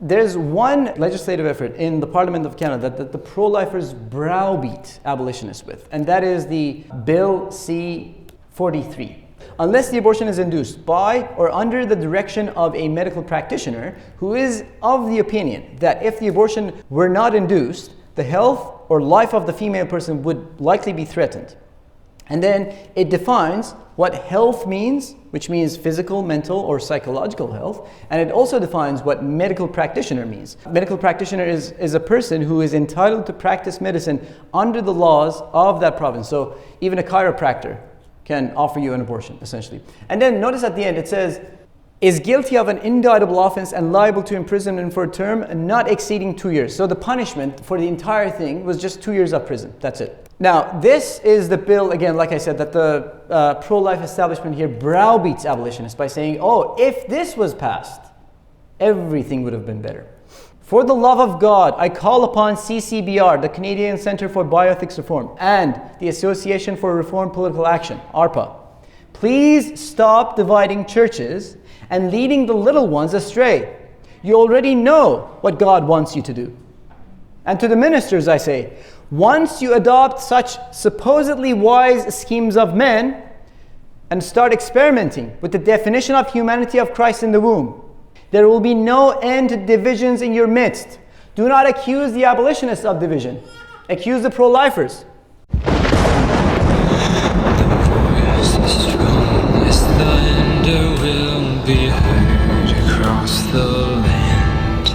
there's one legislative effort in the Parliament of Canada that the pro-lifers browbeat abolitionists with, and that is the Bill C-43. Unless the abortion is induced by or under the direction of a medical practitioner who is of the opinion that if the abortion were not induced, the health or life of the female person would likely be threatened. And then it defines what health means, which means physical, mental, or psychological health. And it also defines what medical practitioner means. Medical practitioner is a person who is entitled to practice medicine under the laws of that province. So even a chiropractor can offer you an abortion, essentially. And then notice at the end it says, is guilty of an indictable offense and liable to imprisonment for a term not exceeding 2 years. So the punishment for the entire thing was just 2 years of prison. That's it. Now, this is the bill, again, like I said, that the pro-life establishment here browbeats abolitionists by saying, oh, if this was passed, everything would have been better. For the love of God, I call upon CCBR, the Canadian Centre for Bioethics Reform, and the Association for Reformed Political Action, ARPA. Please stop dividing churches and leading the little ones astray. You already know what God wants you to do. And to the ministers I say, once you adopt such supposedly wise schemes of men and start experimenting with the definition of humanity of Christ in the womb, there will be no end to divisions in your midst. Do not accuse the abolitionists of division. Accuse the pro-lifers. The voice is strong as thunder will be heard across the land,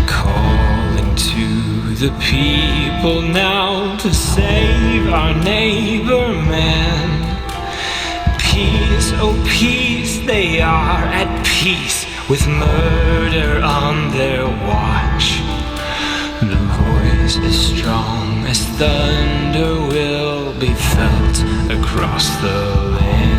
calling to the people now to save our neighbor man. Peace, oh peace, they are at peace with murder on their watch. The voice is strong as thunder will be felt across the land.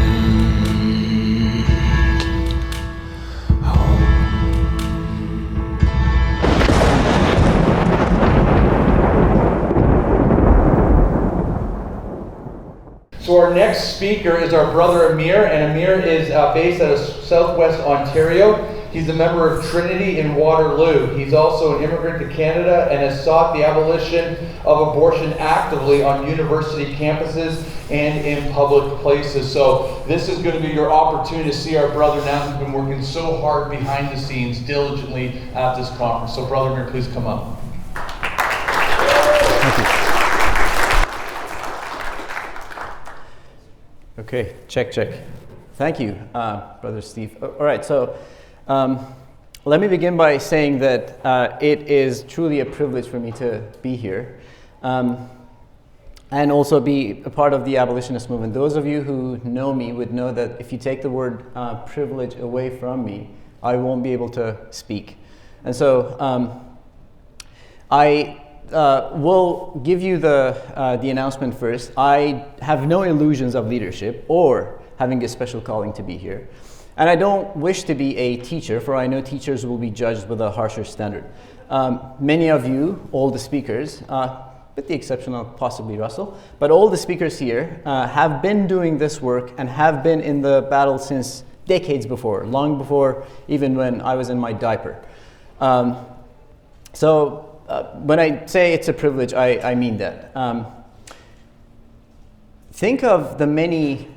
So our next speaker is our brother Amir, and Amir is based out of Southwest Ontario. He's a member of Trinity in Waterloo. He's also an immigrant to Canada and has sought the abolition of abortion actively on university campuses and in public places. So this is going to be your opportunity to see our brother now who's been working so hard behind the scenes diligently at this conference. So brother Amir, please come up. Thank you. Okay, check. Thank you, Brother Steve. All right, so let me begin by saying that it is truly a privilege for me to be here and also be a part of the abolitionist movement. Those of you who know me would know that if you take the word privilege away from me, I won't be able to speak. And so I we'll give you the announcement first. I have no illusions of leadership or having a special calling to be here. And I don't wish to be a teacher, for I know teachers will be judged with a harsher standard. Many of you, all the speakers, with the exception of possibly Russell, but all the speakers here have been doing this work and have been in the battle since decades before, long before even when I was in my diaper. When I say it's a privilege, I mean that. Think of the many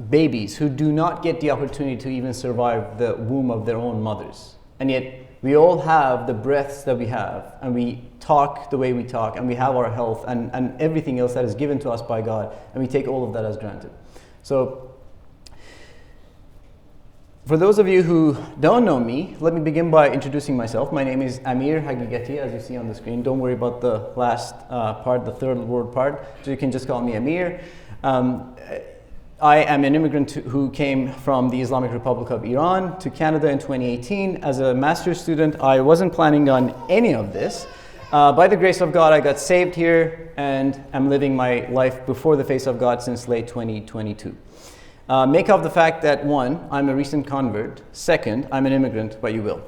babies who do not get the opportunity to even survive the womb of their own mothers. And yet we all have the breaths that we have, and we talk the way we talk, and we have our health and everything else that is given to us by God, and we take all of that as granted. So for those of you who don't know me, let me begin by introducing myself. My name is Amir Haqiqati, as you see on the screen. Don't worry about the last part, the third word part. So you can just call me Amir. I am an immigrant who came from the Islamic Republic of Iran to Canada in 2018. As a master's student, I wasn't planning on any of this. By the grace of God, I got saved here and I'm living my life before the face of God since late 2022. Make of the fact that 1, I'm a recent convert. 2nd, I'm an immigrant, what you will.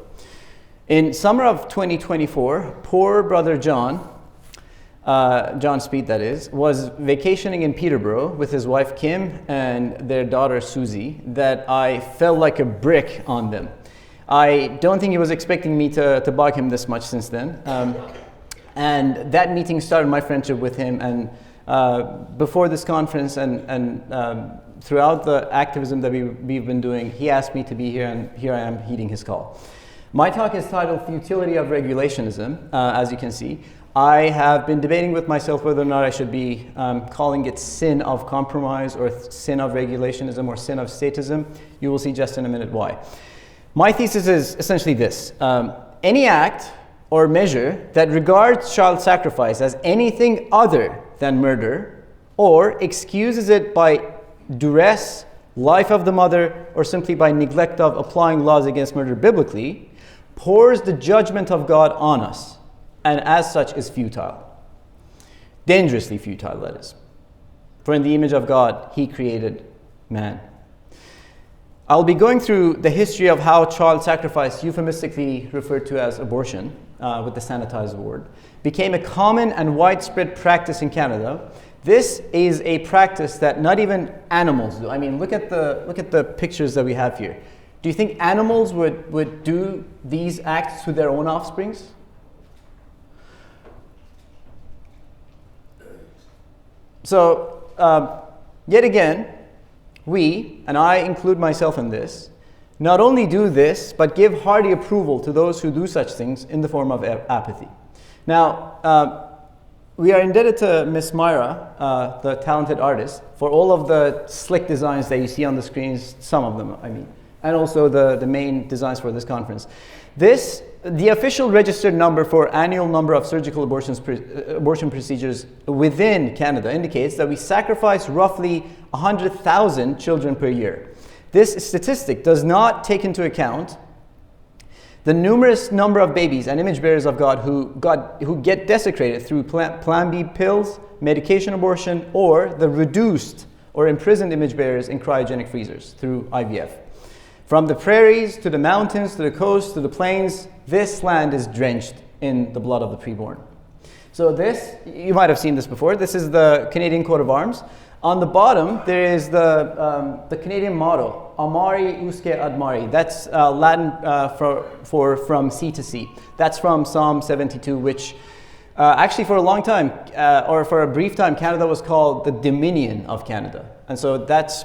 In summer of 2024, poor brother John Speed that is, was vacationing in Peterborough with his wife Kim and their daughter Susie, that I fell like a brick on them. I don't think he was expecting me to bug him this much since then. And that meeting started my friendship with him. And before this conference and throughout the activism that we've been doing, he asked me to be here, and here I am heeding his call. My talk is titled Futility of Regulationism, as you can see. I have been debating with myself whether or not I should be calling it sin of compromise or sin of regulationism or sin of statism. You will see just in a minute why. My thesis is essentially this. Any act or measure that regards child sacrifice as anything other than murder or excuses it by duress, life of the mother, or simply by neglect of applying laws against murder biblically pours the judgment of God on us, and as such is futile. Dangerously futile, that is. For in the image of God, he created man. I'll be going through the history of how child sacrifice, euphemistically referred to as abortion, with the sanitized word, became a common and widespread practice in Canada. This is a practice that not even animals do. I mean, look at the pictures that we have here. Do you think animals would do these acts to their own offsprings? So, yet again, we, and I include myself in this, not only do this, but give hearty approval to those who do such things in the form of apathy. Now, we are indebted to Miss Myra, the talented artist, for all of the slick designs that you see on the screens, some of them, I mean, and also the main designs for this conference. The official registered number for annual number of surgical abortion procedures within Canada indicates that we sacrifice roughly 100,000 children per year. This statistic does not take into account the numerous number of babies and image bearers of God who get desecrated through Plan B pills, medication abortion, or the reduced or imprisoned image bearers in cryogenic freezers through IVF. From the prairies to the mountains to the coast to the plains, this land is drenched in the blood of the preborn. So this, you might have seen this before, this is the Canadian coat of arms. On the bottom, there is the Canadian motto, Amari usque ad mari. That's Latin for from sea to sea. That's from Psalm 72, which actually for a long time, or for a brief time, Canada was called the Dominion of Canada. And so that's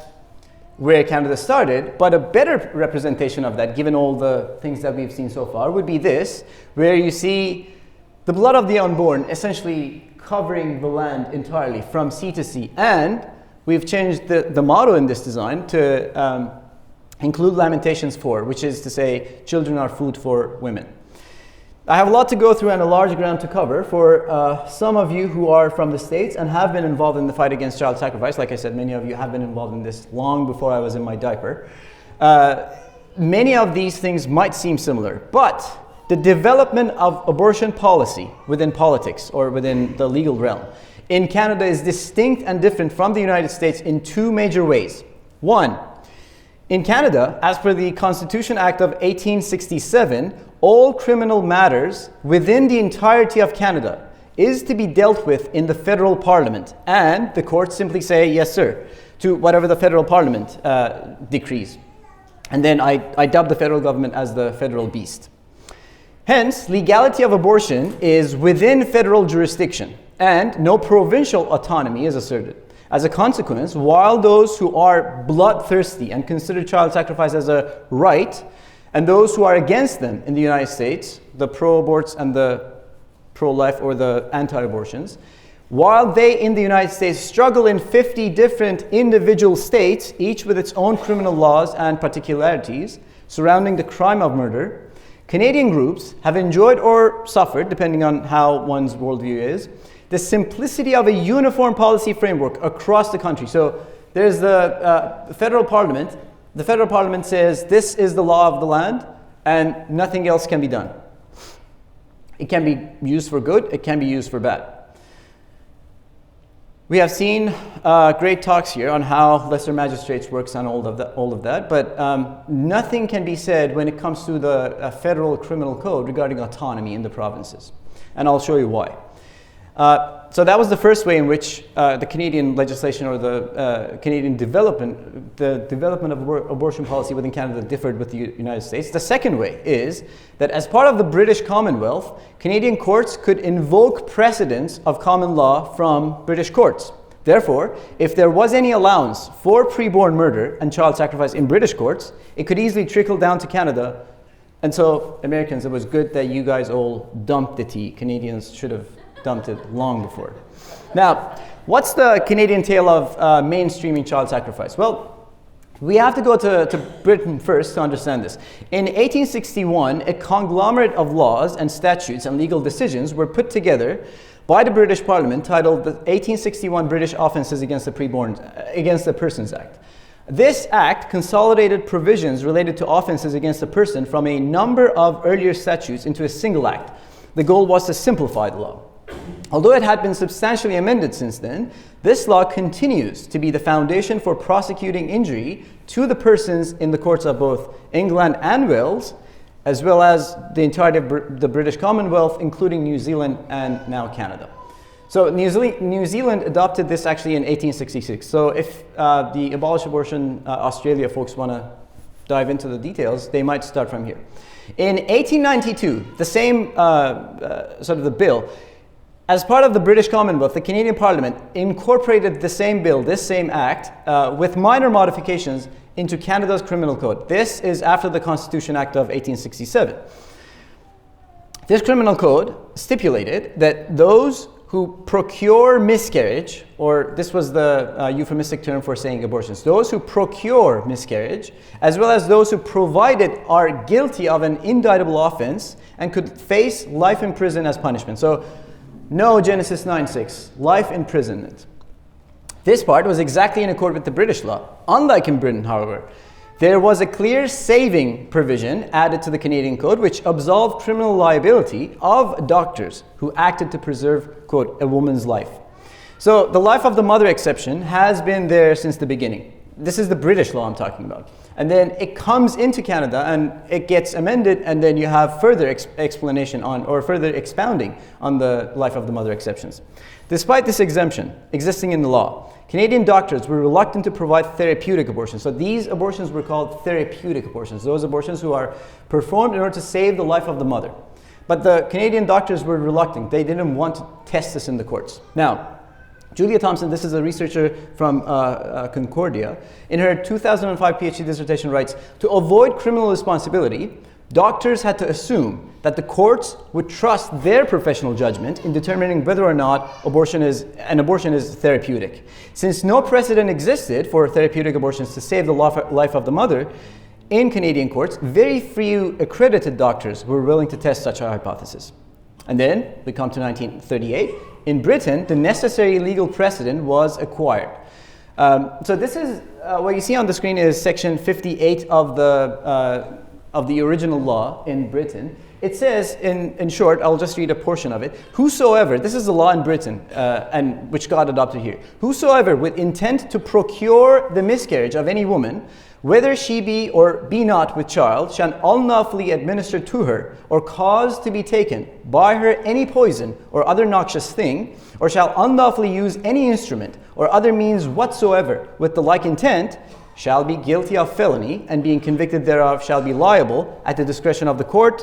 where Canada started, but a better representation of that, given all the things that we've seen so far, would be this, where you see the blood of the unborn essentially covering the land entirely from sea to sea. And we've changed the motto in this design to include Lamentations 4, which is to say, children are food for women. I have a lot to go through and a large ground to cover for some of you who are from the States and have been involved in the fight against child sacrifice. Like I said, many of you have been involved in this long before I was in my diaper. Many of these things might seem similar, but the development of abortion policy within politics or within the legal realm in Canada is distinct and different from the United States in two major ways. One, in Canada, as per the Constitution Act of 1867, all criminal matters within the entirety of Canada is to be dealt with in the federal parliament, and the courts simply say, yes sir, to whatever the federal parliament decrees. And then I dub the federal government as the federal beast. Hence, legality of abortion is within federal jurisdiction, and no provincial autonomy is asserted. As a consequence, while those who are bloodthirsty and consider child sacrifice as a right, and those who are against them in the United States, the pro-aborts and the pro-life or the anti-abortions, while they in the United States struggle in 50 different individual states, each with its own criminal laws and particularities surrounding the crime of murder, Canadian groups have enjoyed or suffered, depending on how one's worldview is, the simplicity of a uniform policy framework across the country. So there's the federal parliament. The federal parliament says this is the law of the land and nothing else can be done. It can be used for good, it can be used for bad. We have seen great talks here on how lesser magistrates works on all of that, but nothing can be said when it comes to the federal criminal code regarding autonomy in the provinces. And I'll show you why. So that was the first way in which the Canadian legislation or the Canadian development, the development of abortion policy within Canada differed with the United States. The second way is that as part of the British Commonwealth, Canadian courts could invoke precedents of common law from British courts. Therefore, if there was any allowance for preborn murder and child sacrifice in British courts, it could easily trickle down to Canada. And so, Americans, it was good that you guys all dumped the tea. Canadians should have dumped it long before. Now, what's the Canadian tale of mainstreaming child sacrifice? Well, we have to go to Britain first to understand this. In 1861, a conglomerate of laws and statutes and legal decisions were put together by the British Parliament titled the 1861 British Offences Against the Persons Act. This act consolidated provisions related to offences against a person from a number of earlier statutes into a single act. The goal was to simplify the law. Although it had been substantially amended since then, this law continues to be the foundation for prosecuting injury to the persons in the courts of both England and Wales, as well as the entirety of the British Commonwealth, including New Zealand and now Canada. So New Zealand adopted this actually in 1866. So if the Abolish Abortion Australia folks want to dive into the details, they might start from here. In 1892, the same sort of the bill, as part of the British Commonwealth, the Canadian Parliament incorporated the same bill, this same act, with minor modifications into Canada's criminal code. This is after the Constitution Act of 1867. This criminal code stipulated that those who procure miscarriage, or this was the euphemistic term for saying abortions, those who procure miscarriage, as well as those who provide it, are guilty of an indictable offense and could face life in prison as punishment. So, no Genesis 9:6, life imprisonment. This part was exactly in accord with the British law. Unlike in Britain, however, there was a clear saving provision added to the Canadian Code which absolved criminal liability of doctors who acted to preserve, quote, a woman's life. So the life of the mother exception has been there since the beginning. This is the British law I'm talking about. And then it comes into Canada and it gets amended, and then you have further explanation on, or further expounding on the life of the mother exceptions. Despite this exemption existing in the law, Canadian doctors were reluctant to provide therapeutic abortions. So these abortions were called therapeutic abortions, those abortions who are performed in order to save the life of the mother. But the Canadian doctors were reluctant. They didn't want to test this in the courts. Now, Julia Thompson, this is a researcher from Concordia, in her 2005 PhD dissertation writes, to avoid criminal responsibility, doctors had to assume that the courts would trust their professional judgment in determining whether or not abortion is therapeutic. Since no precedent existed for therapeutic abortions to save the life of the mother, in Canadian courts, very few accredited doctors were willing to test such a hypothesis. And then we come to 1938. In Britain, the necessary legal precedent was acquired. So this is, what you see on the screen is section 58 of the original law in Britain. It says, in short, I'll just read a portion of it. Whosoever, this is the law in Britain, and which God adopted here. Whosoever with intent to procure the miscarriage of any woman, whether she be or be not with child, shall unlawfully administer to her, or cause to be taken by her any poison or other noxious thing, or shall unlawfully use any instrument or other means whatsoever with the like intent, shall be guilty of felony, and being convicted thereof shall be liable at the discretion of the court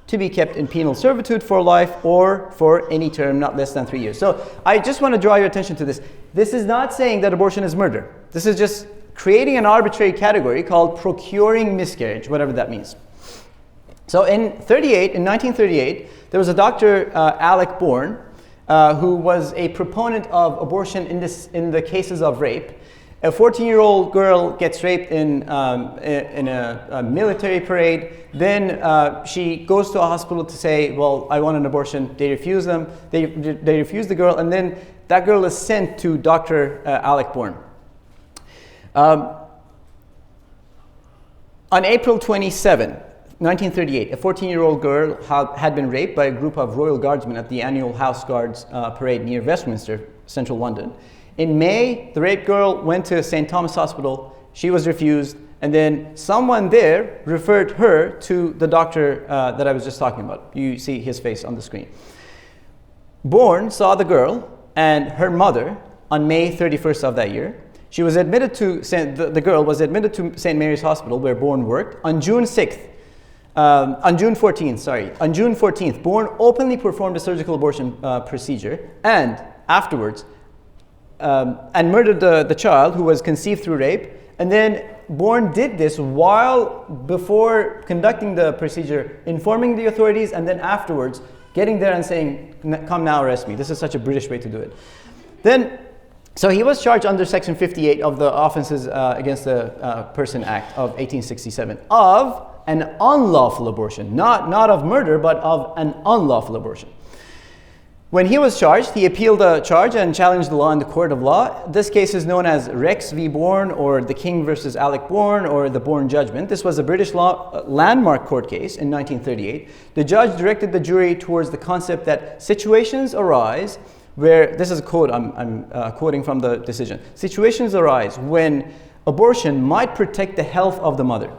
to be kept in penal servitude for life or for any term not less than 3 years. So I just want to draw your attention to this. This is not saying that abortion is murder. This is just creating an arbitrary category called procuring miscarriage, whatever that means. So in 1938, there was a Dr. Alec Bourne, who was a proponent of abortion in the cases of rape. A 14-year-old girl gets raped in a military parade. Then she goes to a hospital to say, well, I want an abortion. They refuse them. They refuse the girl. And then that girl is sent to Dr. Alec Bourne. On April 27, 1938, a 14-year-old girl had been raped by a group of Royal Guardsmen at the annual House Guards parade near Westminster, central London. In May, the raped girl went to St. Thomas Hospital. She was refused, and then someone there referred her to the doctor that I was just talking about. You see his face on the screen. Bourne saw the girl and her mother on May 31st of that year. She was admitted to the girl was admitted to St. Mary's Hospital where Bourne worked on June 14th, Bourne openly performed a surgical abortion procedure and afterwards and murdered the child who was conceived through rape. And then Bourne did this before conducting the procedure, informing the authorities, and then afterwards getting there and saying, "Come now, arrest me." This is such a British way to do it. So he was charged under Section 58 of the Offences Against the Person Act of 1867 of an unlawful abortion, not of murder, but of an unlawful abortion. When he was charged, he appealed the charge and challenged the law in the court of law. This case is known as Rex v. Bourne, or the King versus Alec Bourne, or the Bourne judgment. This was a British law landmark court case in 1938. The judge directed the jury towards the concept that situations arise where, this is a quote, I'm quoting from the decision, situations arise when abortion might protect the health of the mother,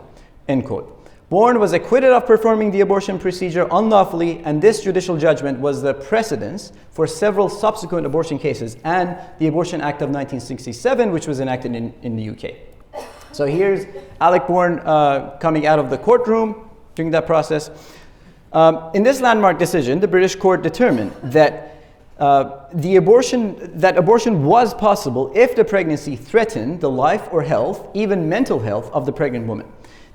end quote. Bourne was acquitted of performing the abortion procedure unlawfully, and this judicial judgment was the precedence for several subsequent abortion cases and the Abortion Act of 1967, which was enacted in the UK. So here's Alec Bourne coming out of the courtroom during that process. In this landmark decision, the British court determined that abortion was possible if the pregnancy threatened the life or health, even mental health, of the pregnant woman.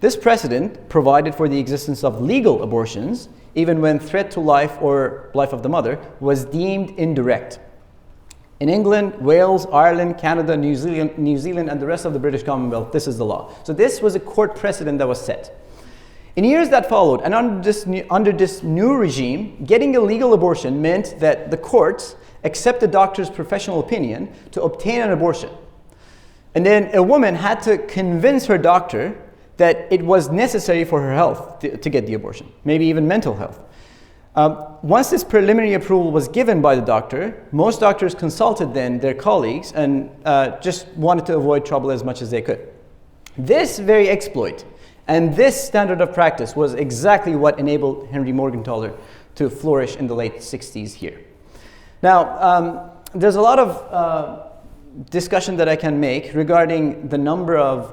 This precedent provided for the existence of legal abortions, even when threat to life or life of the mother was deemed indirect. In England, Wales, Ireland, Canada, New Zealand, and the rest of the British Commonwealth, this is the law. So this was a court precedent that was set. In years that followed, and under this new regime, getting a legal abortion meant that the courts accept the doctor's professional opinion to obtain an abortion. And then a woman had to convince her doctor that it was necessary for her health to get the abortion, maybe even mental health. Once this preliminary approval was given by the doctor, most doctors consulted then their colleagues and just wanted to avoid trouble as much as they could. This very exploit and this standard of practice was exactly what enabled Henry Morgentaler to flourish in the late 60s here. Now, there's a lot of discussion that I can make regarding the number of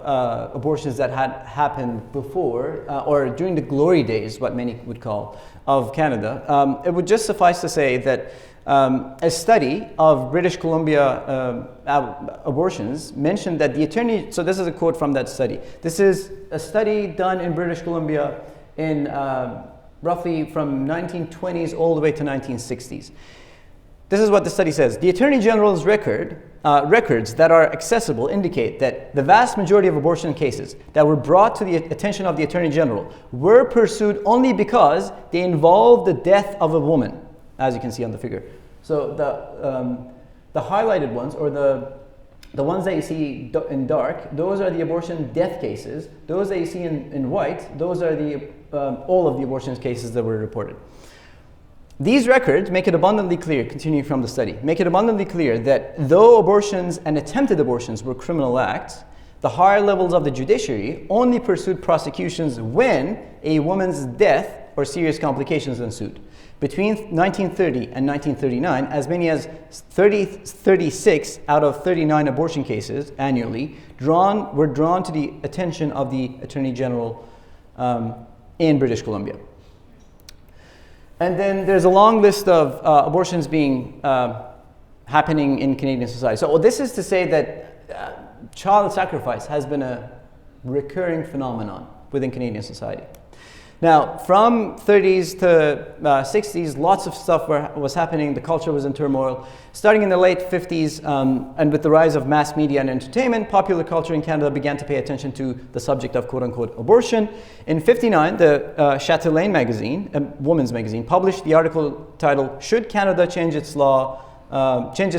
abortions that had happened before or during the glory days, what many would call, of Canada. It would just suffice to say that a study of British Columbia abortions mentioned that the attorney, so this is a quote from that study. This is a study done in British Columbia in roughly from 1920s all the way to 1960s. This is what the study says. The Attorney General's records that are accessible indicate that the vast majority of abortion cases that were brought to the attention of the Attorney General were pursued only because they involved the death of a woman, as you can see on the figure. So the highlighted ones, or the ones that you see in dark, those are the abortion death cases. Those that you see in white, those are all of the abortion cases that were reported. These records make it abundantly clear, continuing from the study, make it abundantly clear that though abortions and attempted abortions were criminal acts, the higher levels of the judiciary only pursued prosecutions when a woman's death or serious complications ensued. Between 1930 and 1939, as many as 36 out of 39 abortion cases annually were drawn to the attention of the Attorney General in British Columbia. And then there's a long list of abortions being happening in Canadian society. So this is to say that child sacrifice has been a recurring phenomenon within Canadian society. Now, from 30s to 60s, lots of stuff was happening. The culture was in turmoil. Starting in the late 50s, and with the rise of mass media and entertainment, popular culture in Canada began to pay attention to the subject of quote-unquote abortion. In 59, the Chatelaine magazine, a woman's magazine, published the article titled, "Should Canada change its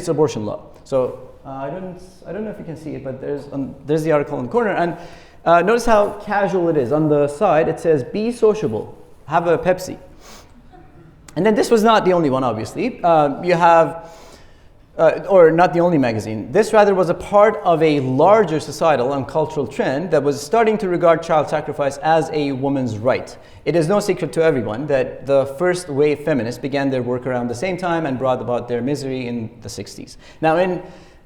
abortion law?" So I don't know if you can see it, but there's the article in the corner. And notice how casual it is. On the side, it says, "Be sociable, have a Pepsi." And then this was not the only one, obviously. You have or not the only magazine. This rather was a part of a larger societal and cultural trend that was starting to regard child sacrifice as a woman's right. It is no secret to everyone that the first wave feminists began their work around the same time and brought about their misery in the 60s. Now,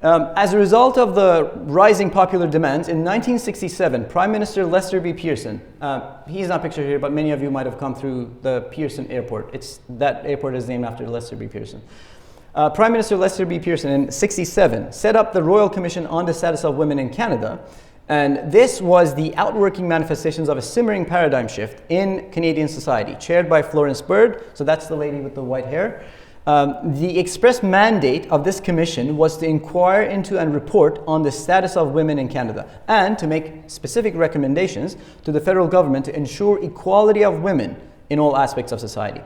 as a result of the rising popular demands, in 1967, Prime Minister Lester B. Pearson, he's not pictured here, but many of you might have come through the Pearson Airport. That airport is named after Lester B. Pearson. Prime Minister Lester B. Pearson in 1967 set up the Royal Commission on the Status of Women in Canada, and this was the outworking manifestations of a simmering paradigm shift in Canadian society, chaired by Florence Bird, so that's the lady with the white hair. The express mandate of this commission was to inquire into and report on the status of women in Canada, and to make specific recommendations to the federal government to ensure equality of women in all aspects of society.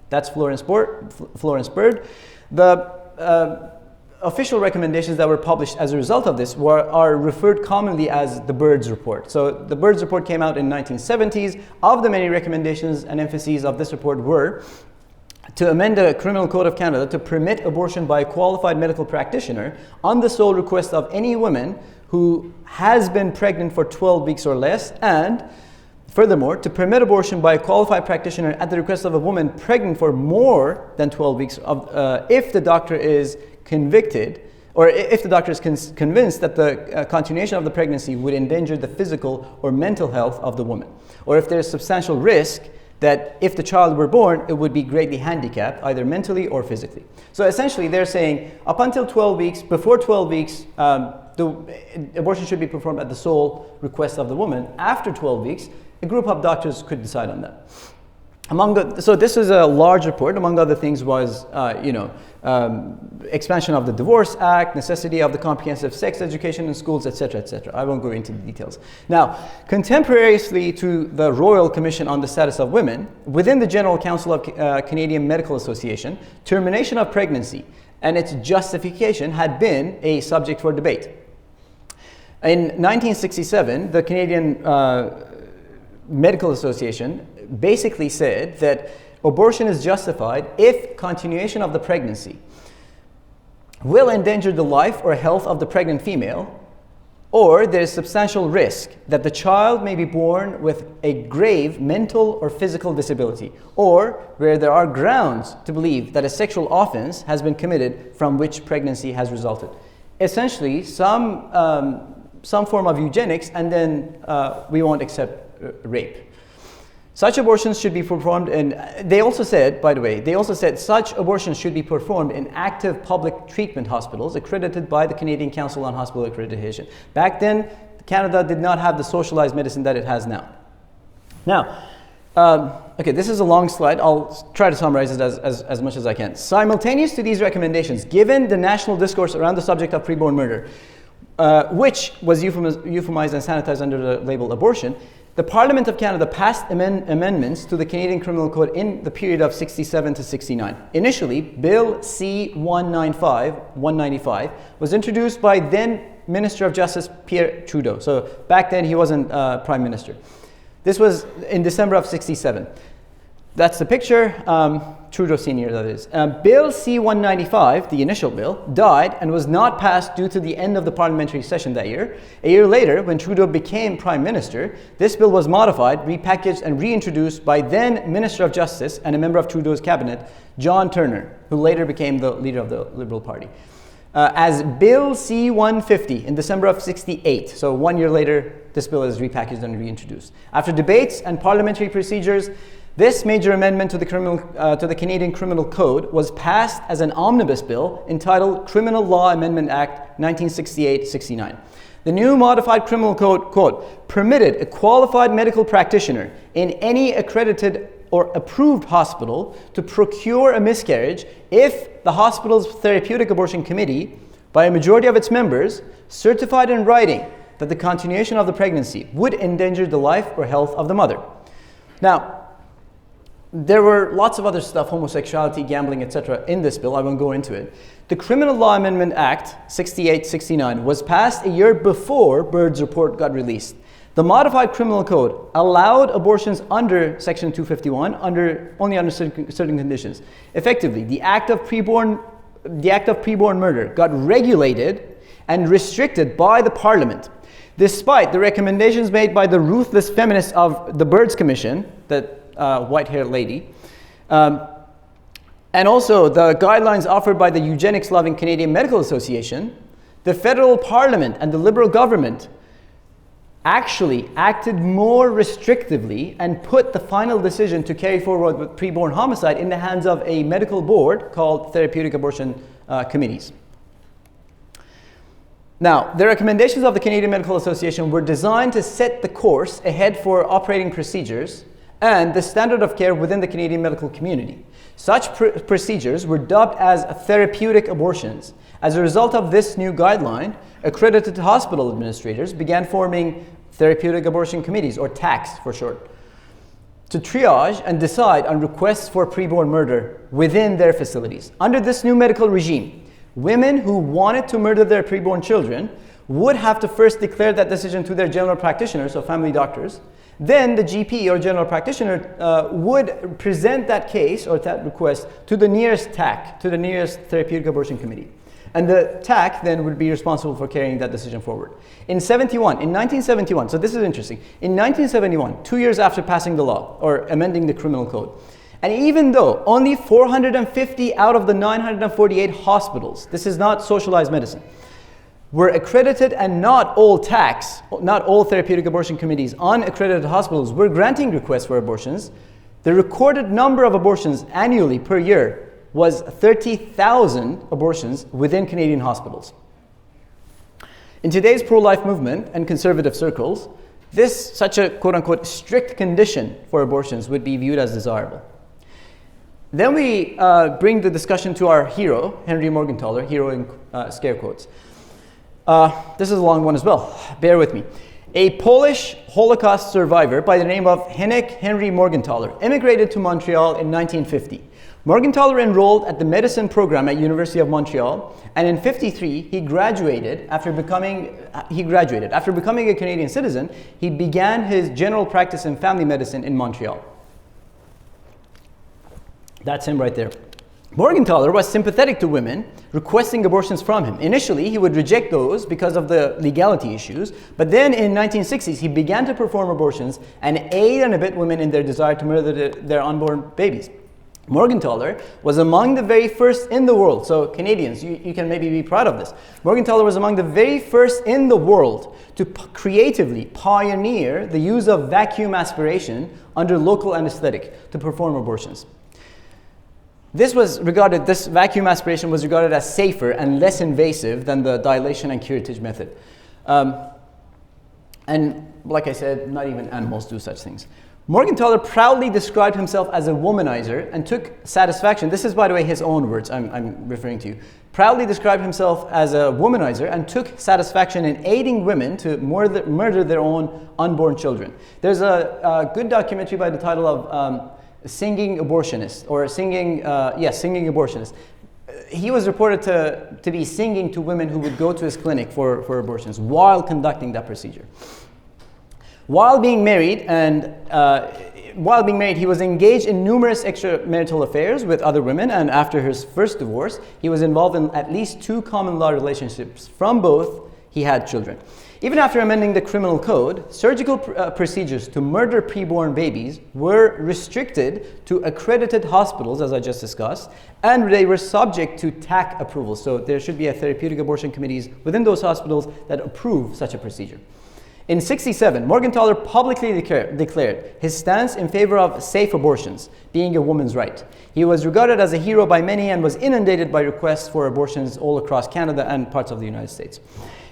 That's Florence Bird. The official recommendations that were published as a result of this are referred commonly as the Bird's Report. So the Bird's Report came out in the 1970s. Of the many recommendations and emphases of this report were to amend the Criminal Code of Canada to permit abortion by a qualified medical practitioner on the sole request of any woman who has been pregnant for 12 weeks or less, and furthermore, to permit abortion by a qualified practitioner at the request of a woman pregnant for more than 12 weeks if the doctor is convicted, or if the doctor is convinced that the continuation of the pregnancy would endanger the physical or mental health of the woman, or if there is substantial risk that if the child were born, it would be greatly handicapped, either mentally or physically. So essentially, they're saying up until 12 weeks, before 12 weeks, the abortion should be performed at the sole request of the woman. After 12 weeks, a group of doctors could decide on that. So this is a large report. Among other things was, expansion of the Divorce Act, necessity of the comprehensive sex education in schools, etc., etc. I won't go into the details. Now, contemporaneously to the Royal Commission on the Status of Women, within the General Council of Canadian Medical Association, termination of pregnancy and its justification had been a subject for debate. In 1967, the Canadian Medical Association basically said that abortion is justified if continuation of the pregnancy will endanger the life or health of the pregnant female, or there is substantial risk that the child may be born with a grave mental or physical disability, or where there are grounds to believe that a sexual offense has been committed from which pregnancy has resulted. Essentially, some form of eugenics, and then we won't accept rape. Such abortions should be performed they also said such abortions should be performed in active public treatment hospitals accredited by the Canadian Council on Hospital Accreditation. Back then, Canada did not have the socialized medicine that it has now. Now, okay, this is a long slide. I'll try to summarize it as much as I can. Simultaneous to these recommendations, given the national discourse around the subject of preborn murder, which was euphemized and sanitized under the label abortion, the Parliament of Canada passed amendments to the Canadian Criminal Code in the period of 67 to 69. Initially, Bill C-195 was introduced by then Minister of Justice Pierre Trudeau. So back then he wasn't Prime Minister. This was in December of 67. That's the picture, Trudeau Sr. that is. Bill C-195, the initial bill, died and was not passed due to the end of the parliamentary session that year. A year later, when Trudeau became Prime Minister, this bill was modified, repackaged, and reintroduced by then Minister of Justice and a member of Trudeau's cabinet, John Turner, who later became the leader of the Liberal Party, as Bill C-150 in December of 68. So 1 year later, this bill is repackaged and reintroduced. After debates and parliamentary procedures, this major amendment to the Canadian Criminal Code was passed as an omnibus bill entitled Criminal Law Amendment Act 1968-69. The new modified criminal code, quote, permitted a qualified medical practitioner in any accredited or approved hospital to procure a miscarriage if the hospital's therapeutic abortion committee, by a majority of its members, certified in writing that the continuation of the pregnancy would endanger the life or health of the mother. Now, there were lots of other stuff, homosexuality, gambling, etc. in this bill. I won't go into it. The Criminal Law Amendment Act 68-69 was passed a year before Bird's report got released. The modified criminal code allowed abortions under Section 251 only under certain conditions. Effectively, the act of preborn the act of preborn murder got regulated and restricted by the Parliament, despite the recommendations made by the ruthless feminists of the Birds Commission, that white-haired lady, and also the guidelines offered by the eugenics-loving Canadian Medical Association, the federal Parliament and the Liberal government actually acted more restrictively and put the final decision to carry forward with preborn homicide in the hands of a medical board called Therapeutic Abortion Committees. Now, the recommendations of the Canadian Medical Association were designed to set the course ahead for operating procedures and the standard of care within the Canadian medical community. Such procedures were dubbed as therapeutic abortions. As a result of this new guideline, accredited hospital administrators began forming therapeutic abortion committees, or TACs for short, to triage and decide on requests for preborn murder within their facilities. Under this new medical regime, women who wanted to murder their preborn children would have to first declare that decision to their general practitioners, so family doctors. Then the GP or general practitioner would present that case or that request to the nearest TAC, to the nearest therapeutic abortion committee. And the TAC then would be responsible for carrying that decision forward. In 1971, so this is interesting. In 1971, 2 years after passing the law or amending the criminal code, and even though only 450 out of the 948 hospitals, this is not socialized medicine, were accredited, and not all TACs, not all therapeutic abortion committees on accredited hospitals were granting requests for abortions, the recorded number of abortions annually per year was 30,000 abortions within Canadian hospitals. In today's pro-life movement and conservative circles, such a quote-unquote strict condition for abortions would be viewed as desirable. Then we bring the discussion to our hero, Henry Morgentaler, hero in scare quotes. This is a long one as well, bear with me. A Polish Holocaust survivor by the name of Henry Morgentaler immigrated to Montreal in 1950. Morgentaler enrolled at the medicine program at University of Montreal, and in 1953 he graduated. After becoming a Canadian citizen, he began his general practice in family medicine in Montreal. That's him right there. Morgentaler was sympathetic to women requesting abortions from him. Initially, he would reject those because of the legality issues, but then in 1960s, he began to perform abortions and aid and abet women in their desire to murder their unborn babies. Morgentaler was among the very first in the world, so Canadians, you can maybe be proud of this. Morgentaler was among the very first in the world to creatively pioneer the use of vacuum aspiration under local anesthetic to perform abortions. This vacuum aspiration was regarded as safer and less invasive than the dilation and curettage method. And like I said, not even animals do such things. Morgentaler proudly described himself as a womanizer and took satisfaction. This is, by the way, his own words I'm referring to. Proudly described himself as a womanizer and took satisfaction in aiding women to murder their own unborn children. There's a good documentary by the title of Singing Abolitionists, or Singing Abolitionists. He was reported to be singing to women who would go to his clinic for abortions while conducting that procedure. While being married, he was engaged in numerous extramarital affairs with other women, and after his first divorce, he was involved in at least 2 common law relationships. From both, he had children. Even after amending the criminal code, surgical procedures to murder preborn babies were restricted to accredited hospitals, as I just discussed, and they were subject to TAC approval. So there should be a therapeutic abortion committees within those hospitals that approve such a procedure. In 1967, Morgentaler publicly declared his stance in favor of safe abortions, being a woman's right. He was regarded as a hero by many and was inundated by requests for abortions all across Canada and parts of the United States.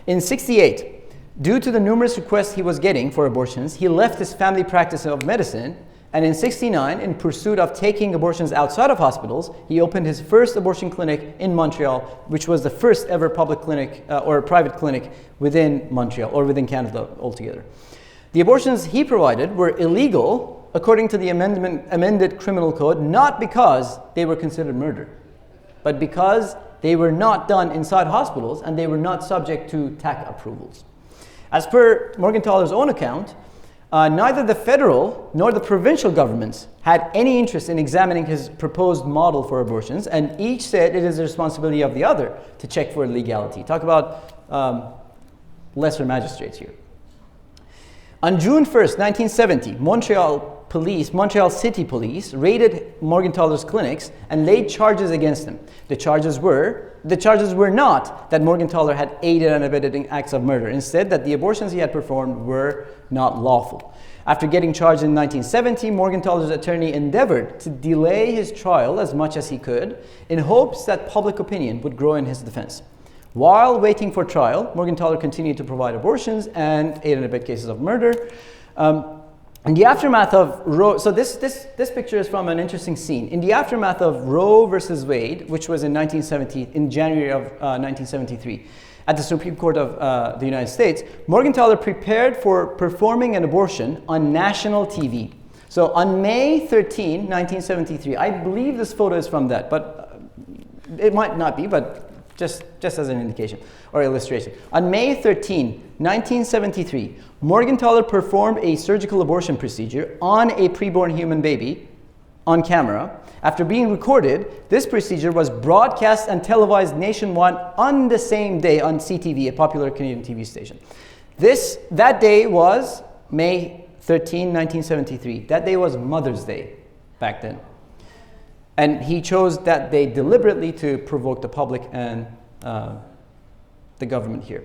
In 1968, due to the numerous requests he was getting for abortions, he left his family practice of medicine, and in 1969, in pursuit of taking abortions outside of hospitals, he opened his first abortion clinic in Montreal, which was the first ever public clinic or private clinic within Montreal, or within Canada altogether. The abortions he provided were illegal according to the amended criminal code, not because they were considered murder, but because they were not done inside hospitals and they were not subject to TAC approvals. As per Morgentaler's own account, neither the federal nor the provincial governments had any interest in examining his proposed model for abortions, and each said it is the responsibility of the other to check for legality. Talk about lesser magistrates here. On June 1st, 1970, Montreal City Police raided Morgenthaler's clinics and laid charges against him. The charges were not that Morgenthaler had aided and abetted acts of murder. Instead, that the abortions he had performed were not lawful. After getting charged in 1970, Morgenthaler's attorney endeavored to delay his trial as much as he could in hopes that public opinion would grow in his defense. While waiting for trial, Morgenthaler continued to provide abortions and aid and abet cases of murder. In the aftermath of Roe, so this picture is from an interesting scene. In the aftermath of Roe versus Wade, which was in January of 1973, at the Supreme Court of the United States, Morgenthaler prepared for performing an abortion on national TV. So on May 13, 1973, I believe this photo is from that, but it might not be, but just as an indication or illustration. On May 13, 1973, Morgenthaler performed a surgical abortion procedure on a preborn human baby on camera. After being recorded, this procedure was broadcast and televised nationwide on the same day on CTV, a popular Canadian TV station. That day was May 13, 1973. That day was Mother's Day back then. And he chose that day deliberately to provoke the public and the government here.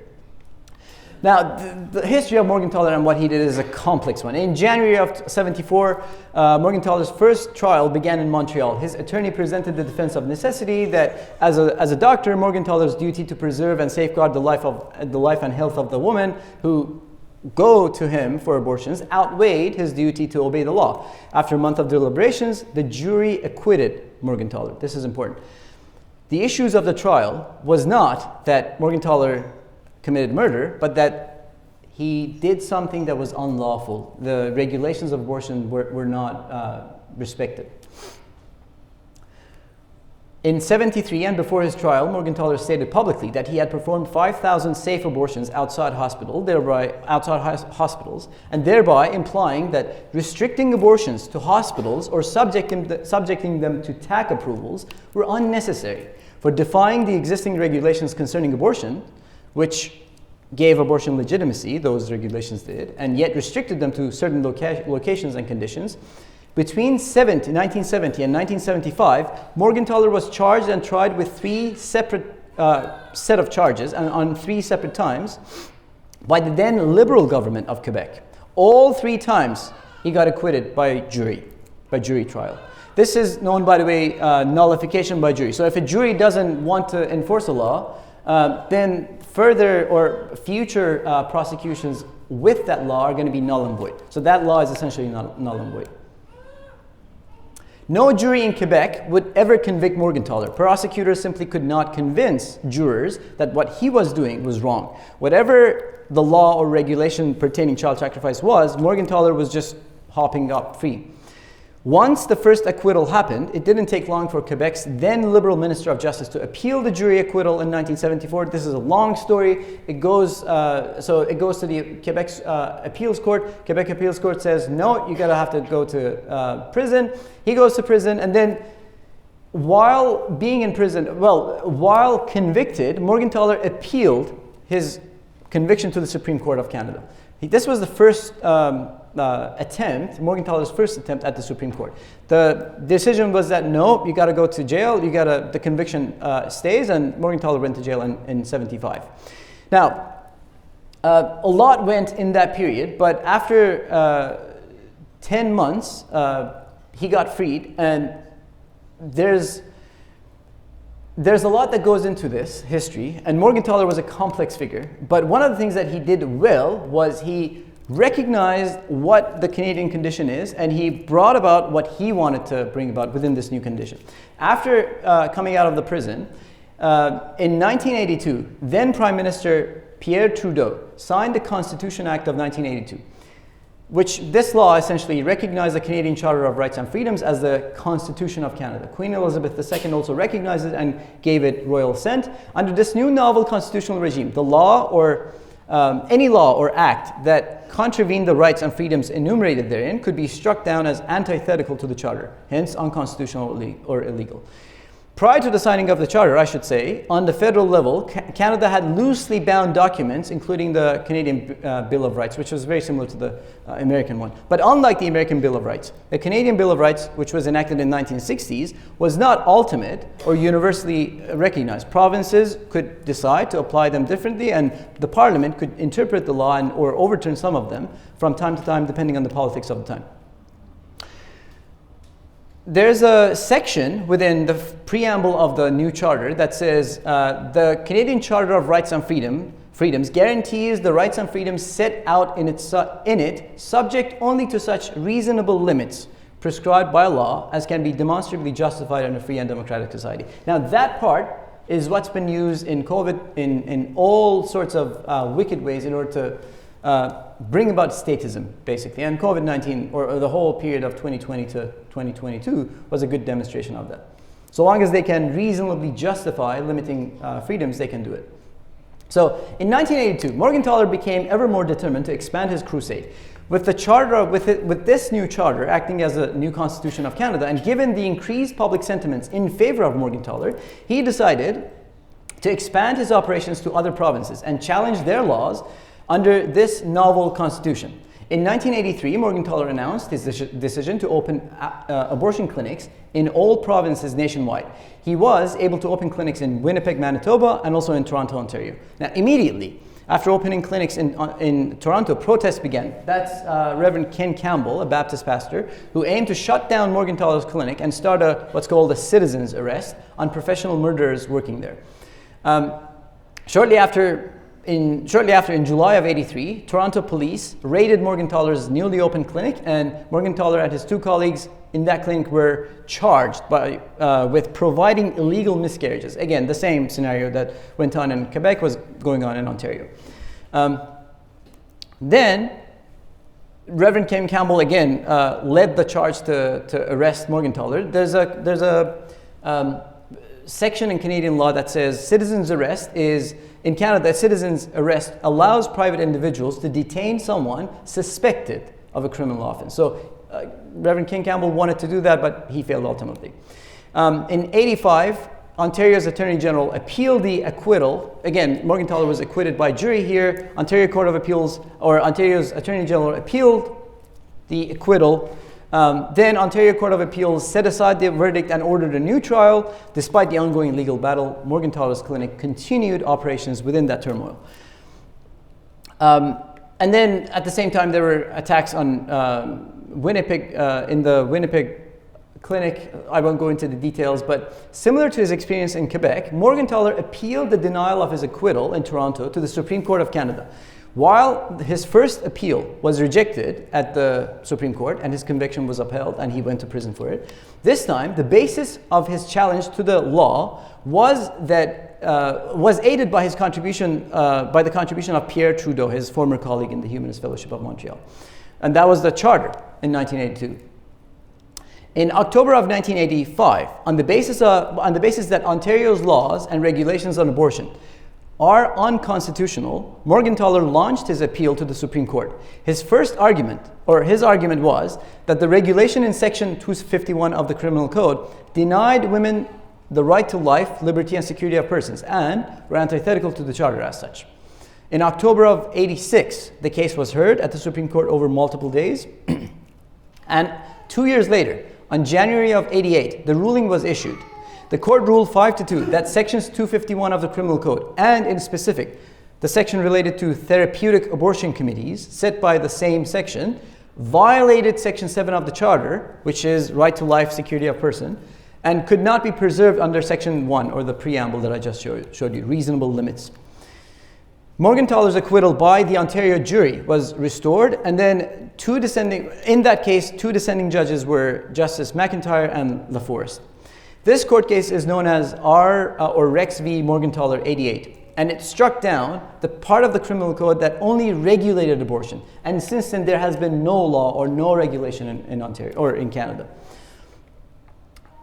Now, the history of Morgenthaler and what he did is a complex one. In January of '74, Morgenthaler's first trial began in Montreal. His attorney presented the defense of necessity that, as a doctor, Morgenthaler's duty to preserve and safeguard the life and health of the women who go to him for abortions outweighed his duty to obey the law. After a month of deliberations, the jury acquitted Morgenthaler. This is important. The issues of the trial was not that Morgenthaler committed murder, but that he did something that was unlawful. The regulations of abortion were not respected. In '73 and before his trial, Morgenthaler stated publicly that he had performed 5,000 safe abortions outside hospitals, and thereby implying that restricting abortions to hospitals or subjecting them to TAC approvals were unnecessary. For defying the existing regulations concerning abortion, which gave abortion legitimacy, those regulations did, and yet restricted them to certain locations and conditions, between 1970 and 1975, Morgenthaler was charged and tried with three separate set of charges and on three separate times by the then Liberal government of Quebec. All three times he got acquitted by jury trial. This is known, by the way, nullification by jury. So if a jury doesn't want to enforce a law, then further or future prosecutions with that law are going to be null and void. So that law is essentially null and void. No jury in Quebec would ever convict Morgenthaler. Prosecutors simply could not convince jurors that what he was doing was wrong. Whatever the law or regulation pertaining child sacrifice was, Morgenthaler was just hopping up free. Once the first acquittal happened, it didn't take long for Quebec's then Liberal Minister of Justice to appeal the jury acquittal in 1974. This is a long story. It goes to the Quebec's appeals court. Quebec appeals court says, no, you gotta have to go to prison. He goes to prison, and then while being in prison, while convicted, Morgenthaler appealed his conviction to the Supreme Court of Canada. This was the first Morgenthaler's first attempt at the Supreme Court. The decision was that no, you got to go to jail. The conviction stays, and Morgenthaler went to jail in '75. Now, a lot went in that period, but after 10 months, he got freed, and there's a lot that goes into this history, and Morgenthaler was a complex figure, but one of the things that he did well was he recognized what the Canadian condition is, and he brought about what he wanted to bring about within this new condition. After coming out of the prison, in 1982, then Prime Minister Pierre Trudeau signed the Constitution Act of 1982, which this law essentially recognized the Canadian Charter of Rights and Freedoms as the Constitution of Canada. Queen Elizabeth II also recognized it and gave it royal assent. Under this new novel constitutional regime, the law or any law or act that contravened the rights and freedoms enumerated therein could be struck down as antithetical to the Charter, hence unconstitutional or illegal. Prior to the signing of the Charter, I should say, on the federal level, Canada had loosely bound documents, including the Canadian Bill of Rights, which was very similar to the American one. But unlike the American Bill of Rights, the Canadian Bill of Rights, which was enacted in the 1960s, was not ultimate or universally recognized. Provinces could decide to apply them differently, and the Parliament could interpret the law or overturn some of them from time to time, depending on the politics of the time. There's a section within the preamble of the new charter that says the Canadian Charter of Rights and Freedoms guarantees the rights and freedoms set out in it subject only to such reasonable limits prescribed by law as can be demonstrably justified in a free and democratic society. Now that part is what's been used in COVID in all sorts of wicked ways in order to bring about statism, basically. And COVID-19, or the whole period of 2020 to 2022, was a good demonstration of that. So long as they can reasonably justify limiting freedoms, they can do it. So in 1982, Morgentaler became ever more determined to expand his crusade. With the charter, with this new charter acting as a new constitution of Canada, and given the increased public sentiments in favor of Morgentaler, he decided to expand his operations to other provinces and challenge their laws under this novel constitution. In 1983, Morgentaler announced his decision to open abortion clinics in all provinces nationwide. He was able to open clinics in Winnipeg, Manitoba, and also in Toronto, Ontario. Now, immediately after opening clinics in Toronto, protests began. That's Reverend Ken Campbell, a Baptist pastor, who aimed to shut down Morgentaler's clinic and start what's called a citizen's arrest on professional murderers working there. Shortly after, in July of '83, Toronto police raided Morgentaler's newly opened clinic, and Morgentaler and his two colleagues in that clinic were charged with providing illegal miscarriages. Again, the same scenario that went on in Quebec was going on in Ontario. Then, Reverend Ken Campbell again led the charge to arrest Morgentaler. There's a section in Canadian law that says citizen's arrest is, in Canada, citizen's arrest allows private individuals to detain someone suspected of a criminal offense. So Reverend Ken Campbell wanted to do that, but he failed ultimately. In '85, Ontario's Attorney General appealed the acquittal. Again, Morgentaler was acquitted by jury here. Ontario's Attorney General appealed the acquittal. Then Ontario Court of Appeals set aside the verdict and ordered a new trial. Despite the ongoing legal battle, Morgentaler's clinic continued operations within that turmoil. And then at the same time, there were attacks on Winnipeg, in the Winnipeg clinic. I won't go into the details, but similar to his experience in Quebec, Morgentaler appealed the denial of his acquittal in Toronto to the Supreme Court of Canada. While his first appeal was rejected at the Supreme Court and his conviction was upheld and he went to prison for it, this time the basis of his challenge to the law was aided by his contribution, by the contribution of Pierre Trudeau, his former colleague in the Humanist Fellowship of Montreal. And that was the charter in 1982. In October of 1985, on the basis that Ontario's laws and regulations on abortion are unconstitutional, Morgentaler launched his appeal to the Supreme Court. His argument was that the regulation in Section 251 of the Criminal Code denied women the right to life, liberty, and security of persons, and were antithetical to the Charter as such. In October of '86, the case was heard at the Supreme Court over multiple days, and 2 years later, on January of '88, the ruling was issued. The court ruled 5-2 that Sections 251 of the Criminal Code, and in specific, the section related to therapeutic abortion committees set by the same section, violated Section 7 of the Charter, which is right to life, security of person, and could not be preserved under Section 1, or the preamble that I just showed you, reasonable limits. Morgentaler's acquittal by the Ontario jury was restored, and then two descending judges were Justice McIntyre and LaForest. This court case is known as Rex v. Morgentaler 88, and it struck down the part of the criminal code that only regulated abortion. And since then, there has been no law or no regulation in Ontario or in Canada.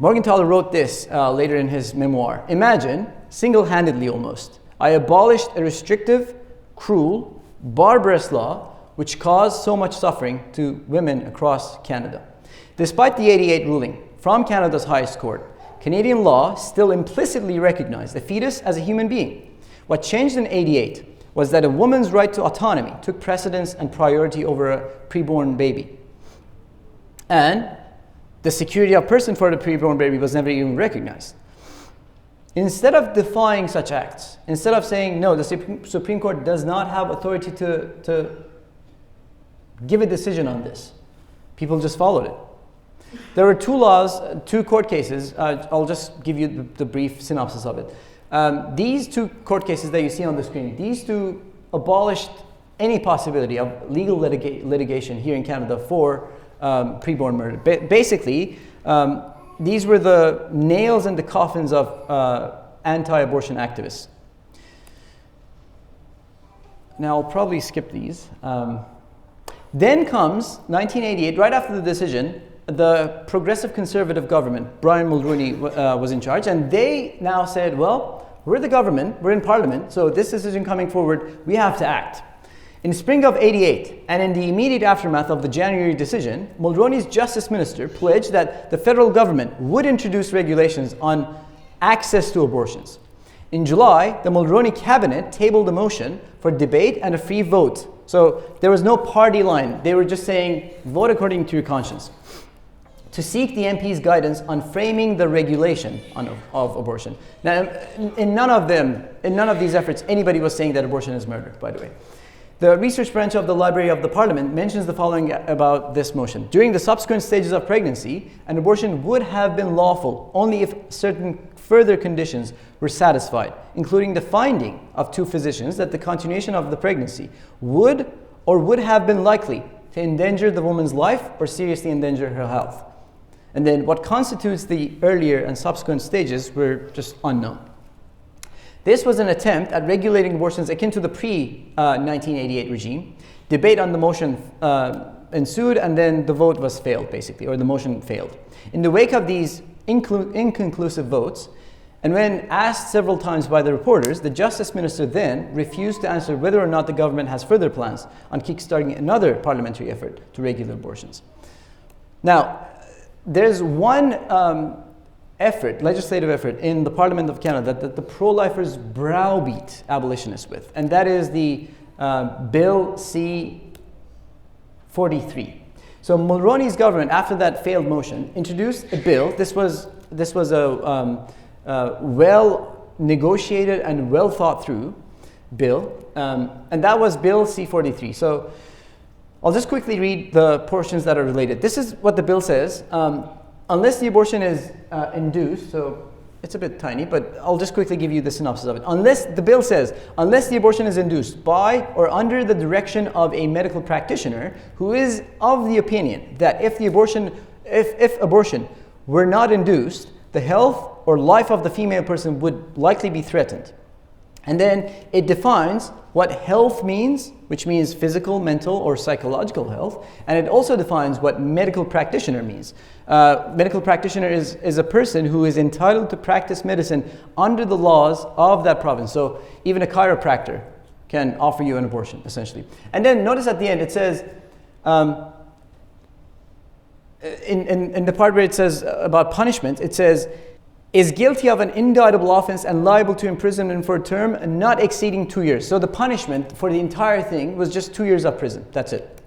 Morgentaler wrote this later in his memoir. Imagine, single-handedly almost, I abolished a restrictive cruel, barbarous law which caused so much suffering to women across Canada. Despite the 88 ruling from Canada's highest court, Canadian law still implicitly recognized the fetus as a human being. What changed in 88 was that a woman's right to autonomy took precedence and priority over a preborn baby. And the security of person for the preborn baby was never even recognized. Instead of defying such acts, instead of saying, no, the Supreme Court does not have authority to give a decision on this, people just followed it. There were two laws, two court cases. I'll just give you the brief synopsis of it. These two court cases that you see on the screen, these two abolished any possibility of legal litigation here in Canada for preborn murder. Basically, these were the nails in the coffins of anti-abortion activists. Now, I'll probably skip these. Then comes 1988, right after the decision, the progressive conservative government, Brian Mulroney was in charge, and they now said, well, we're the government, we're in parliament, so this decision coming forward, we have to act. In spring of 88, and in the immediate aftermath of the January decision, Mulroney's justice minister pledged that the federal government would introduce regulations on access to abortions. In July, the Mulroney cabinet tabled a motion for debate and a free vote. So there was no party line. They were just saying, vote according to your conscience, to seek the MP's guidance on framing the regulation of abortion. Now, in none of these efforts, anybody was saying that abortion is murder, by the way. The research branch of the Library of the Parliament mentions the following about this motion. During the subsequent stages of pregnancy, an abortion would have been lawful only if certain further conditions were satisfied, including the finding of two physicians that the continuation of the pregnancy would or would have been likely to endanger the woman's life or seriously endanger her health. And then what constitutes the earlier and subsequent stages were just unknown. This was an attempt at regulating abortions akin to the pre-1988 regime. Debate on the motion ensued, and then the vote was failed, basically, or the motion failed. In the wake of these inconclusive votes, and when asked several times by the reporters, the Justice Minister then refused to answer whether or not the government has further plans on kickstarting another parliamentary effort to regulate abortions. Now, there's one legislative effort in the Parliament of Canada that the pro-lifers browbeat abolitionists with, and that is the Bill C-43. So Mulroney's government, after that failed motion, introduced a bill. This was a well-negotiated and well-thought-through bill, and that was Bill C-43. So I'll just quickly read the portions that are related. This is what the bill says. Unless the abortion is induced, so it's a bit tiny, but I'll just quickly give you the synopsis of it. The bill says, unless the abortion is induced by or under the direction of a medical practitioner who is of the opinion that if abortion were not induced, the health or life of the female person would likely be threatened. And then it defines what health means, which means physical, mental, or psychological health. And it also defines what medical practitioner means. Medical practitioner is a person who is entitled to practice medicine under the laws of that province. So even a chiropractor can offer you an abortion, essentially. And then notice at the end it says, in the part where it says about punishment, it says, is guilty of an indictable offense and liable to imprisonment for a term not exceeding 2 years. So the punishment for the entire thing was just 2 years of prison. That's it.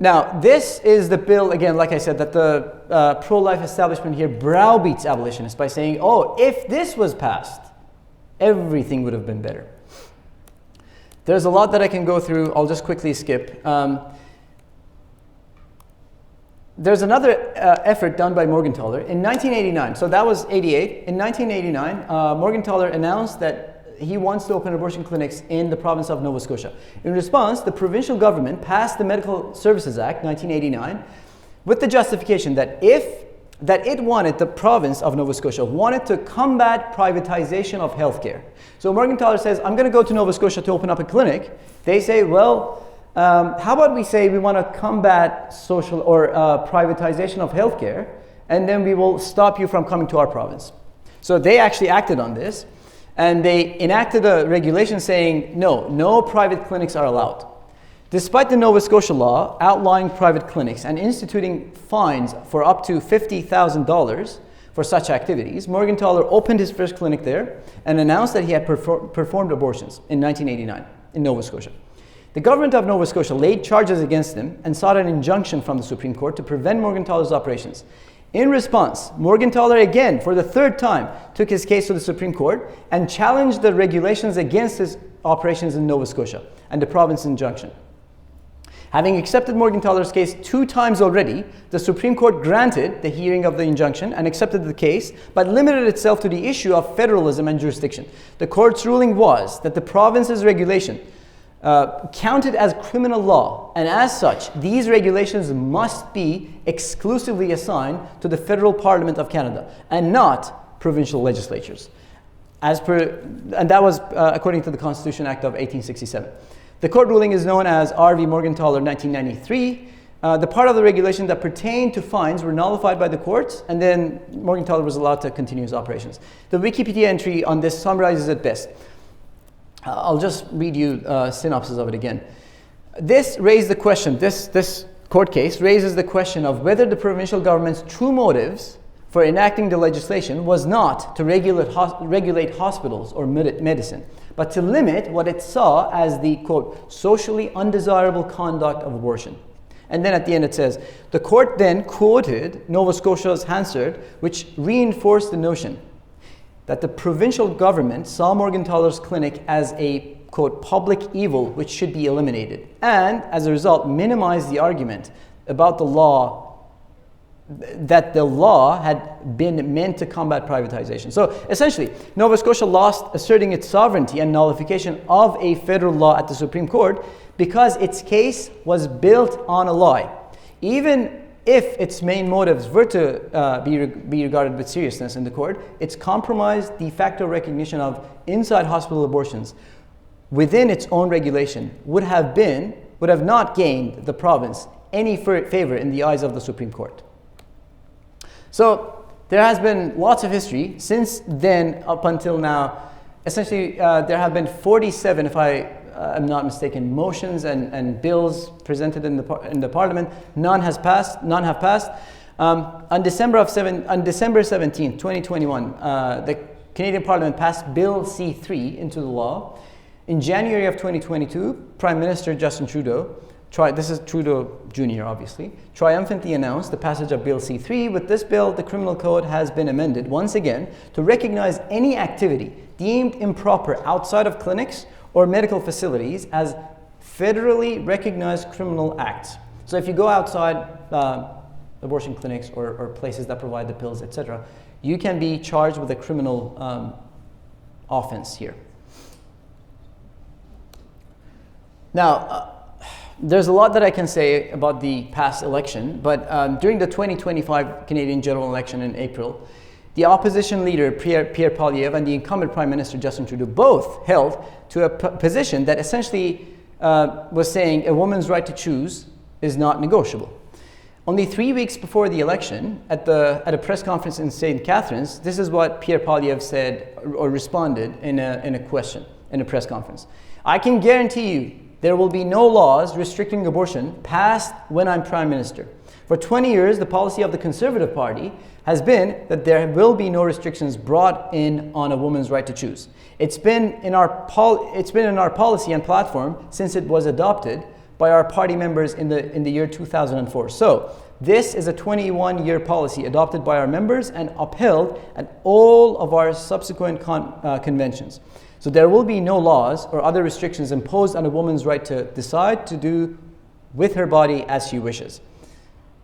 Now, this is the bill, again, like I said, that the pro-life establishment here browbeats abolitionists by saying, oh, if this was passed, everything would have been better. There's a lot that I can go through. I'll just quickly skip. There's another effort done by Morgentaler in 1989. So that was 88. In 1989, Morgentaler announced that he wants to open abortion clinics in the province of Nova Scotia. In response, the provincial government passed the Medical Services Act 1989 with the justification that the province of Nova Scotia wanted to combat privatization of healthcare. So Morgentaler says, I'm going to go to Nova Scotia to open up a clinic. They say, well, how about we say we want to combat social or privatization of healthcare, and then we will stop you from coming to our province. So they actually acted on this. And they enacted a regulation saying, no private clinics are allowed. Despite the Nova Scotia law outlawing private clinics and instituting fines for up to $50,000 for such activities, Morgentaler opened his first clinic there and announced that he had performed abortions in 1989 in Nova Scotia. The government of Nova Scotia laid charges against him and sought an injunction from the Supreme Court to prevent Morgentaler's operations. In response, Morgentaler again, for the third time, took his case to the Supreme Court and challenged the regulations against his operations in Nova Scotia and the province's injunction. Having accepted Morgentaler's case 2 times already, the Supreme Court granted the hearing of the injunction and accepted the case, but limited itself to the issue of federalism and jurisdiction. The court's ruling was that the province's regulation counted as criminal law, and as such, these regulations must be exclusively assigned to the Federal Parliament of Canada and not provincial legislatures. And that was according to the Constitution Act of 1867. The court ruling is known as R.V. Morgentaler 1993. The part of the regulation that pertained to fines were nullified by the courts, and then Morgentaler was allowed to continue his operations. The Wikipedia entry on this summarizes it best. I'll just read you a synopsis of it again. This raised the question, this court case raises the question of whether the provincial government's true motives for enacting the legislation was not to regulate hospitals or medicine, but to limit what it saw as the, quote, socially undesirable conduct of abortion. And then at the end it says, the court then quoted Nova Scotia's Hansard, which reinforced the notion that the provincial government saw Morgentaler's clinic as a, quote, public evil which should be eliminated, and as a result minimized the argument about the law, that the law had been meant to combat privatization. So essentially, Nova Scotia lost asserting its sovereignty and nullification of a federal law at the Supreme Court because its case was built on a lie. Even if its main motives were to be regarded with seriousness in the court, its compromised de facto recognition of inside hospital abortions within its own regulation would have not gained the province any favor in the eyes of the Supreme Court. So there has been lots of history since then up until now. Essentially, there have been 47, if I am not mistaken, motions and bills presented in the Parliament. None have passed. On December 17, 2021, the Canadian Parliament passed Bill C-3 into the law. In January of 2022, Prime Minister Justin Trudeau, this is Trudeau Jr. obviously, triumphantly announced the passage of Bill C-3. With this bill, the criminal code has been amended once again to recognize any activity deemed improper outside of clinics or medical facilities as federally recognized criminal acts. So if you go outside abortion clinics or places that provide the pills, etc., you can be charged with a criminal offense here. Now, there's a lot that I can say about the past election, but during the 2025 Canadian general election in April, the opposition leader Pierre Poilievre and the incumbent Prime Minister Justin Trudeau both held to a position that essentially was saying a woman's right to choose is not negotiable. Only 3 weeks before the election, at a press conference in St. Catharines, this is what Pierre Poilievre said or responded in a press conference. I can guarantee you there will be no laws restricting abortion passed when I'm Prime Minister. For 20 years, the policy of the Conservative Party has been that there will be no restrictions brought in on a woman's right to choose. It's been in our policy and platform since it was adopted by our party members in the year 2004. So this is a 21-year policy adopted by our members and upheld at all of our subsequent conventions. So there will be no laws or other restrictions imposed on a woman's right to decide to do with her body as she wishes.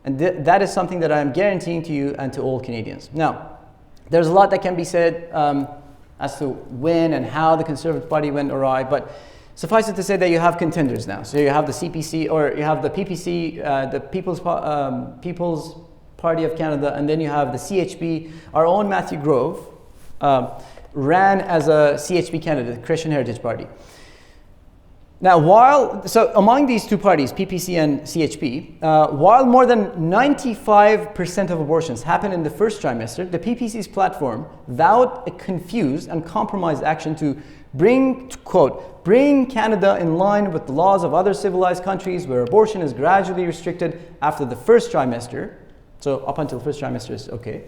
And that is something that I am guaranteeing to you and to all Canadians. Now, there's a lot that can be said as to when and how the Conservative Party went awry, but suffice it to say that you have contenders now. So you have the CPC, or you have the PPC, the People's Party of Canada, and then you have the CHP. Our own Matthew Grove ran as a CHP candidate, Christian Heritage Party. Now, so among these two parties, PPC and CHP, while more than 95% of abortions happen in the first trimester, the PPC's platform vowed a confused and compromised action to bring Canada in line with the laws of other civilized countries where abortion is gradually restricted after the first trimester, so up until the first trimester is okay,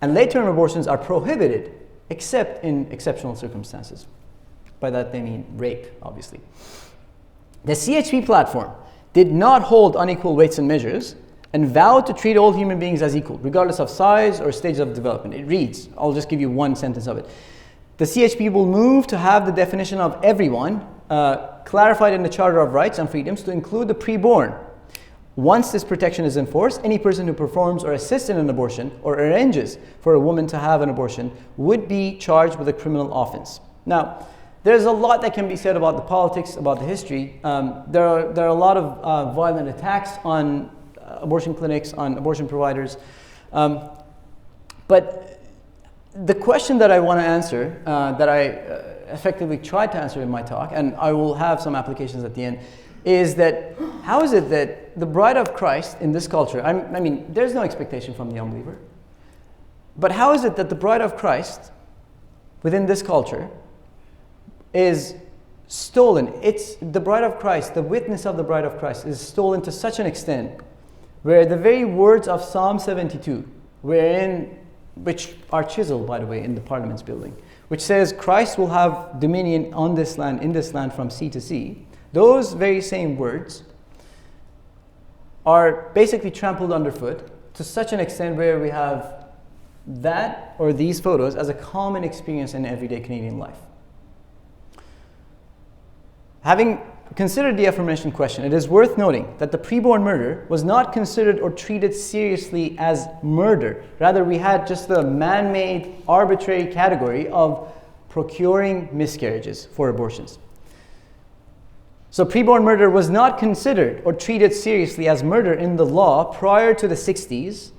and late-term abortions are prohibited except in exceptional circumstances. By that they mean rape, obviously. The CHP platform did not hold unequal weights and measures and vowed to treat all human beings as equal, regardless of size or stage of development. It reads, I'll just give you one sentence of it. The CHP will move to have the definition of everyone clarified in the Charter of Rights and Freedoms to include the preborn. Once this protection is enforced, any person who performs or assists in an abortion or arranges for a woman to have an abortion would be charged with a criminal offense. Now, there's a lot that can be said about the politics, about the history. There are a lot of violent attacks on abortion clinics, on abortion providers. But the question that I want to answer, that I effectively tried to answer in my talk, and I will have some applications at the end, is that how is it that the bride of Christ in this culture, I mean, there's no expectation from the unbeliever, but how is it that the bride of Christ within this culture is stolen? It's the bride of Christ, the witness of the bride of Christ is stolen to such an extent where the very words of Psalm 72, which are chiseled, by the way, in the Parliament's building, which says Christ will have dominion on this land, in this land from sea to sea, those very same words are basically trampled underfoot to such an extent where we have that or these photos as a common experience in everyday Canadian life. Having considered the aforementioned question, it is worth noting that the preborn murder was not considered or treated seriously as murder. Rather, we had just the man-made, arbitrary category of procuring miscarriages for abortions. So preborn murder was not considered or treated seriously as murder in the law prior to the 60s,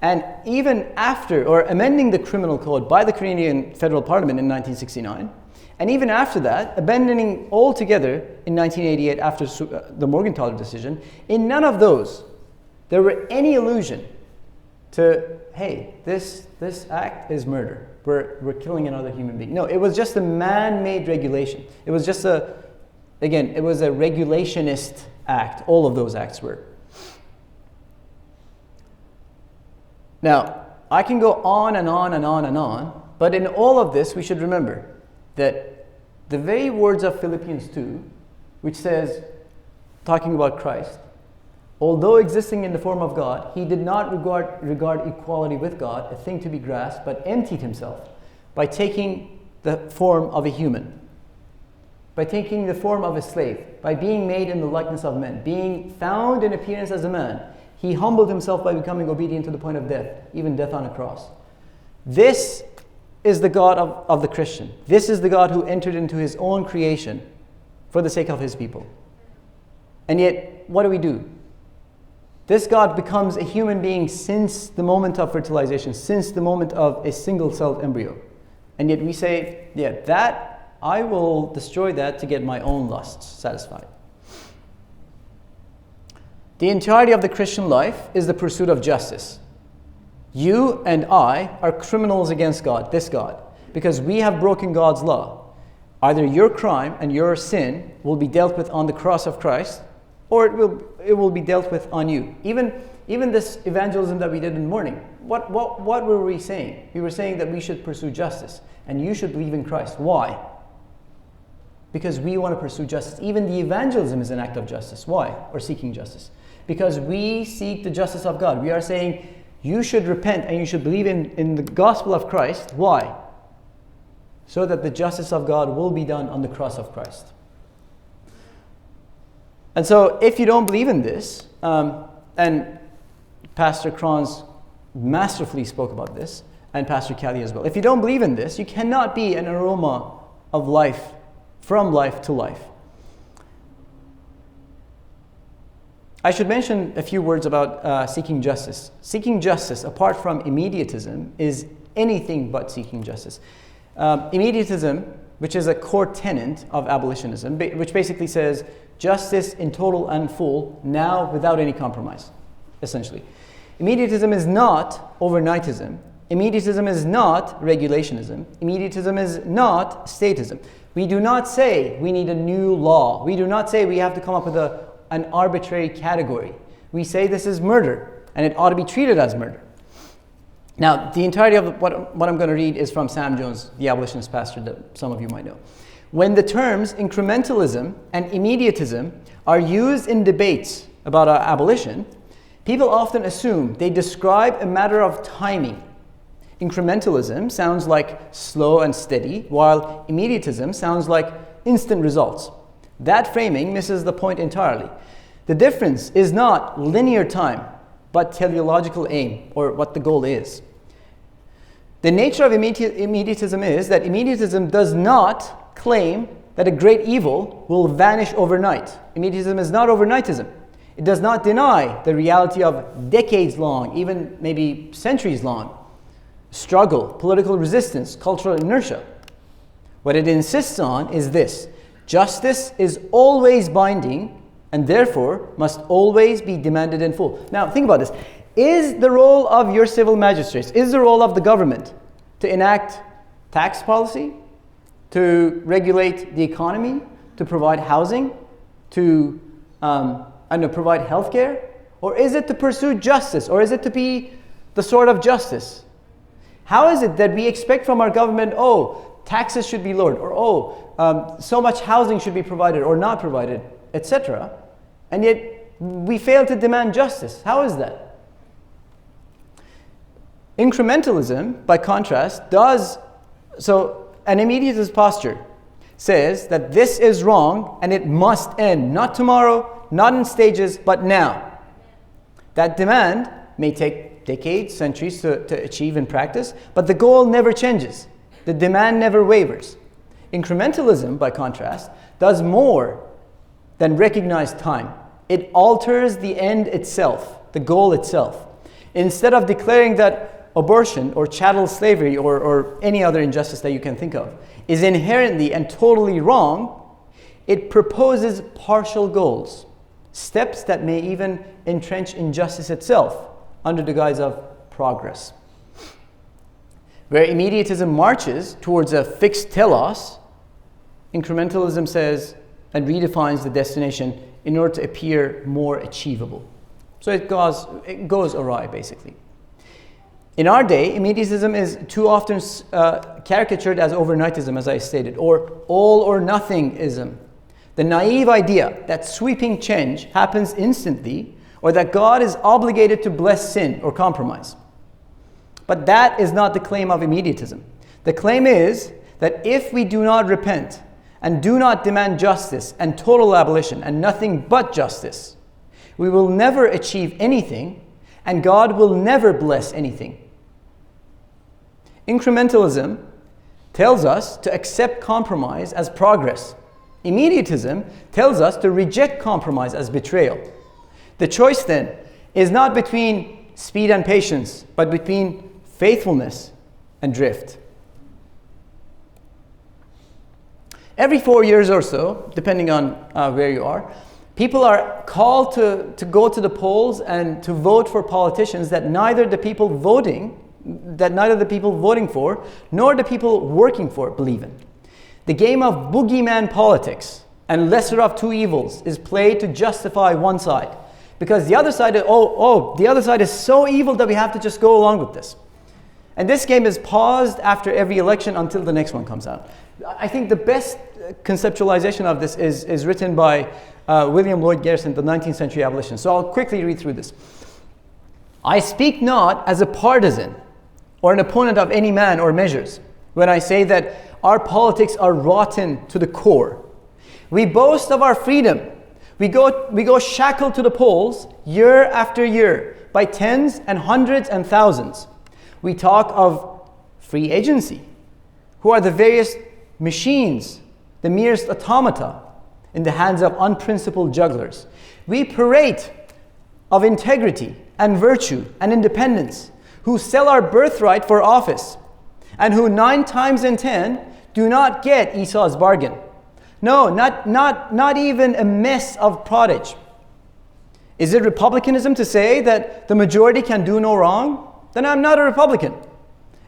and even after, or amending the criminal code by the Canadian Federal Parliament in 1969, and even after that, abandoning altogether in 1988 after the Morgenthaler decision. In none of those, there were any allusion to, hey, this act is murder. We're killing another human being. No, it was just a man-made regulation. It was just it was a regulationist act. All of those acts were. Now, I can go on and on and on and on, but in all of this, we should remember that the very words of Philippians 2, which says, talking about Christ, although existing in the form of God, he did not regard equality with God a thing to be grasped, but emptied himself by taking the form of a human, by taking the form of a slave, by being made in the likeness of men, being found in appearance as a man. He humbled himself by becoming obedient to the point of death, even death on a cross. This is the God of the Christian. This is the God who entered into his own creation for the sake of his people. And yet, what do? This God becomes a human being since the moment of fertilization, since the moment of a single-celled embryo. And yet we say, yeah, that, I will destroy that to get my own lusts satisfied. The entirety of the Christian life is the pursuit of justice. You and I are criminals against God, this God, because we have broken God's law. Either your crime and your sin will be dealt with on the cross of Christ, or it will be dealt with on you. Even this evangelism that we did in the morning, what were we saying? We were saying that we should pursue justice, and you should believe in Christ. Why? Because we want to pursue justice. Even the evangelism is an act of justice. Why? Or seeking justice. Because we seek the justice of God. We are saying, you should repent and you should believe in the gospel of Christ. Why? So that the justice of God will be done on the cross of Christ. And so if you don't believe in this, and Pastor Kranz masterfully spoke about this, and Pastor Kelly as well. If you don't believe in this, you cannot be an aroma of life, from life to life. I should mention a few words about seeking justice. Seeking justice, apart from immediatism, is anything but seeking justice. Immediatism which is a core tenet of abolitionism, which basically says justice in total and full, now without any compromise, essentially. Immediatism is not overnightism. Immediatism is not regulationism. Immediatism is not statism. We do not say we need a new law. We do not say we have to come up with an arbitrary category. We say this is murder, and it ought to be treated as murder. Now, the entirety of what I'm going to read is from Sam Jones, the abolitionist pastor that some of you might know. When the terms incrementalism and immediatism are used in debates about abolition, people often assume they describe a matter of timing. Incrementalism sounds like slow and steady, while immediatism sounds like instant results. That framing misses the point entirely. The difference is not linear time, but teleological aim, or what the goal is. The nature of immediatism is that immediatism does not claim that a great evil will vanish overnight. Immediatism is not overnightism. It does not deny the reality of decades-long, even maybe centuries-long struggle, political resistance, cultural inertia. What it insists on is this: justice is always binding and therefore must always be demanded in full. Now, think about this. Is the role of your civil magistrates, is the role of the government to enact tax policy, to regulate the economy, to provide housing, to provide health care? Or is it to pursue justice? Or is it to be the sword of justice? How is it that we expect from our government, taxes should be lowered, or so much housing should be provided or not provided, etc., and yet we fail to demand justice? How is that? Incrementalism, by contrast, an immediatist posture says that this is wrong and it must end, not tomorrow, not in stages, but now. That demand may take decades, centuries to achieve in practice, but the goal never changes. The demand never wavers. Incrementalism, by contrast, does more than recognize time. It alters the end itself, the goal itself. Instead of declaring that abortion or chattel slavery or any other injustice that you can think of is inherently and totally wrong, it proposes partial goals, steps that may even entrench injustice itself under the guise of progress. Where immediatism marches towards a fixed telos, incrementalism says and redefines the destination in order to appear more achievable. So it goes awry, basically. In our day, immediatism is too often caricatured as overnightism, as I stated, or all or nothingism. The naive idea that sweeping change happens instantly, or that God is obligated to bless sin or compromise. But that is not the claim of immediatism. The claim is that if we do not repent and do not demand justice and total abolition and nothing but justice, we will never achieve anything and God will never bless anything. Incrementalism tells us to accept compromise as progress. Immediatism tells us to reject compromise as betrayal. The choice then is not between speed and patience, but between faithfulness and drift. Every 4 years or so, depending on where you are, people are called to go to the polls and to vote for politicians that neither the people voting for nor the people working for it believe in. The game of boogeyman politics and lesser of two evils is played to justify one side, because the other side is so evil that we have to just go along with this. And this game is paused after every election until the next one comes out. I think the best conceptualization of this is written by William Lloyd Garrison, the 19th century abolitionist. So I'll quickly read through this. I speak not as a partisan or an opponent of any man or measures when I say that our politics are rotten to the core. We boast of our freedom. We go shackled to the polls year after year by tens and hundreds and thousands. We talk of free agency, who are the various machines, the merest automata in the hands of unprincipled jugglers. We parade of integrity and virtue and independence, who sell our birthright for office, and who 9 times in 10 do not get Esau's bargain. No, not even a mess of pottage. Is it republicanism to say that the majority can do no wrong? Then I'm not a Republican.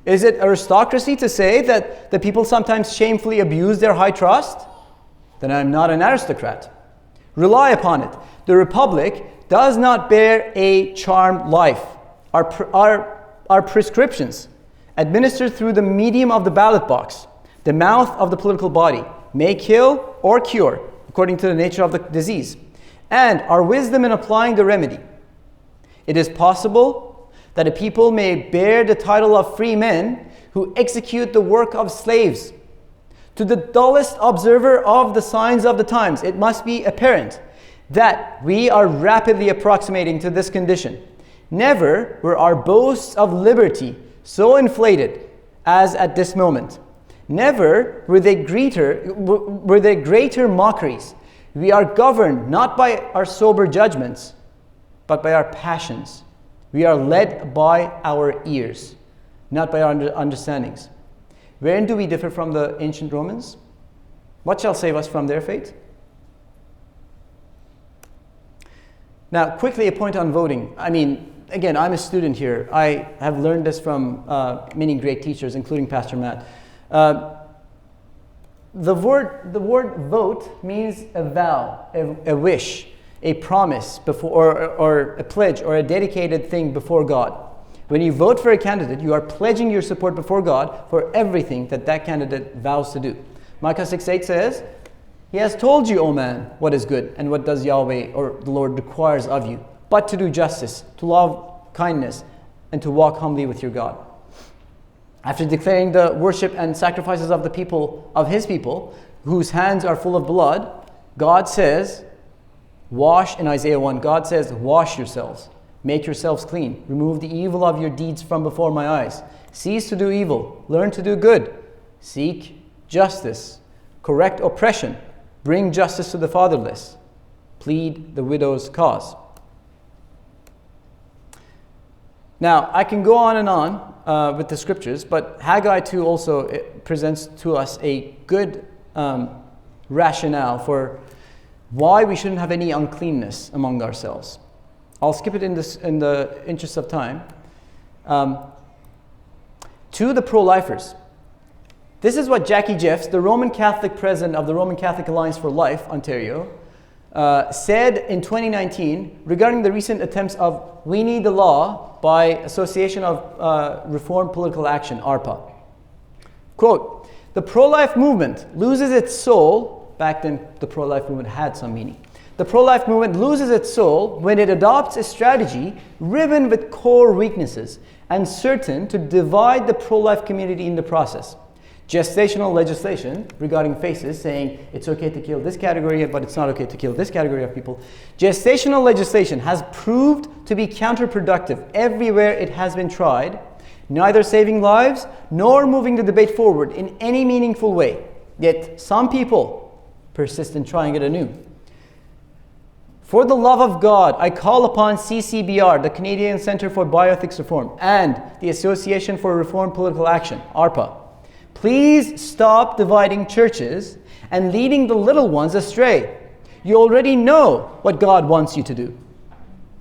Is it aristocracy to say that the people sometimes shamefully abuse their high trust? Then I'm not an aristocrat. Rely upon it. The Republic does not bear a charmed life. Our prescriptions, administered through the medium of the ballot box, the mouth of the political body, may kill or cure, according to the nature of the disease, and our wisdom in applying the remedy. It is possible that a people may bear the title of free men who execute the work of slaves. To the dullest observer of the signs of the times, it must be apparent that we are rapidly approximating to this condition. Never were our boasts of liberty so inflated as at this moment. Never were they greater mockeries. We are governed not by our sober judgments, but by our passions. We are led by our ears, not by our understandings. Wherein do we differ from the ancient Romans? What shall save us from their fate? Now, quickly a point on voting. I mean, again, I'm a student here. I have learned this from many great teachers, including Pastor Matt. The word vote means a vow, a wish, a promise before, or a pledge, or a dedicated thing before God. When you vote for a candidate, you are pledging your support before God for everything that candidate vows to do. Micah 6:8 says, He has told you, O man, what is good, and what does Yahweh or the Lord requires of you, but to do justice, to love kindness, and to walk humbly with your God. After declaring the worship and sacrifices of the people, of his people, whose hands are full of blood, God says, in Isaiah 1, God says, wash yourselves, make yourselves clean, remove the evil of your deeds from before my eyes. Cease to do evil, learn to do good, seek justice, correct oppression, bring justice to the fatherless, plead the widow's cause. Now, I can go on and on with the scriptures, but Haggai 2 also presents to us a good rationale for why we shouldn't have any uncleanness among ourselves. I'll skip it in the interest of time. To the pro-lifers. This is what Jackie Jeffs, the Roman Catholic president of the Roman Catholic Alliance for Life, Ontario, said in 2019 regarding the recent attempts of We Need the Law by Association of Reformed Political Action, ARPA. Quote, the pro-life movement loses its soul, back then the pro-life movement had some meaning. The pro-life movement loses its soul when it adopts a strategy riven with core weaknesses and certain to divide the pro-life community in the process. Gestational legislation regarding faces, saying it's okay to kill this category, but it's not okay to kill this category of people. Gestational legislation has proved to be counterproductive everywhere it has been tried, neither saving lives nor moving the debate forward in any meaningful way. Yet some people persist in trying it anew. For the love of God, I call upon CCBR, the Canadian Centre for Bioethics Reform, and the Association for Reformed Political Action, ARPA. Please stop dividing churches and leading the little ones astray. You already know what God wants you to do.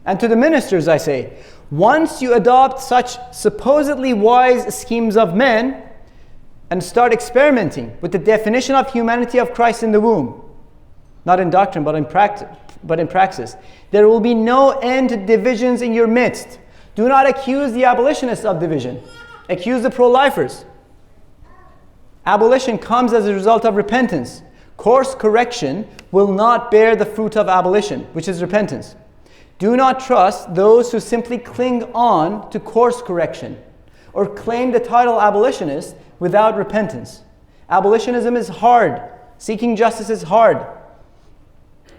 And to the ministers I say, once you adopt such supposedly wise schemes of men and start experimenting with the definition of humanity of Christ in the womb, not in doctrine but in praxis, there will be no end to divisions in your midst. Do not accuse the abolitionists of division. Accuse the pro-lifers. Abolition comes as a result of repentance. Course correction will not bear the fruit of abolition, which is repentance. Do not trust those who simply cling on to course correction or claim the title abolitionist without repentance. Abolitionism is hard. Seeking justice is hard.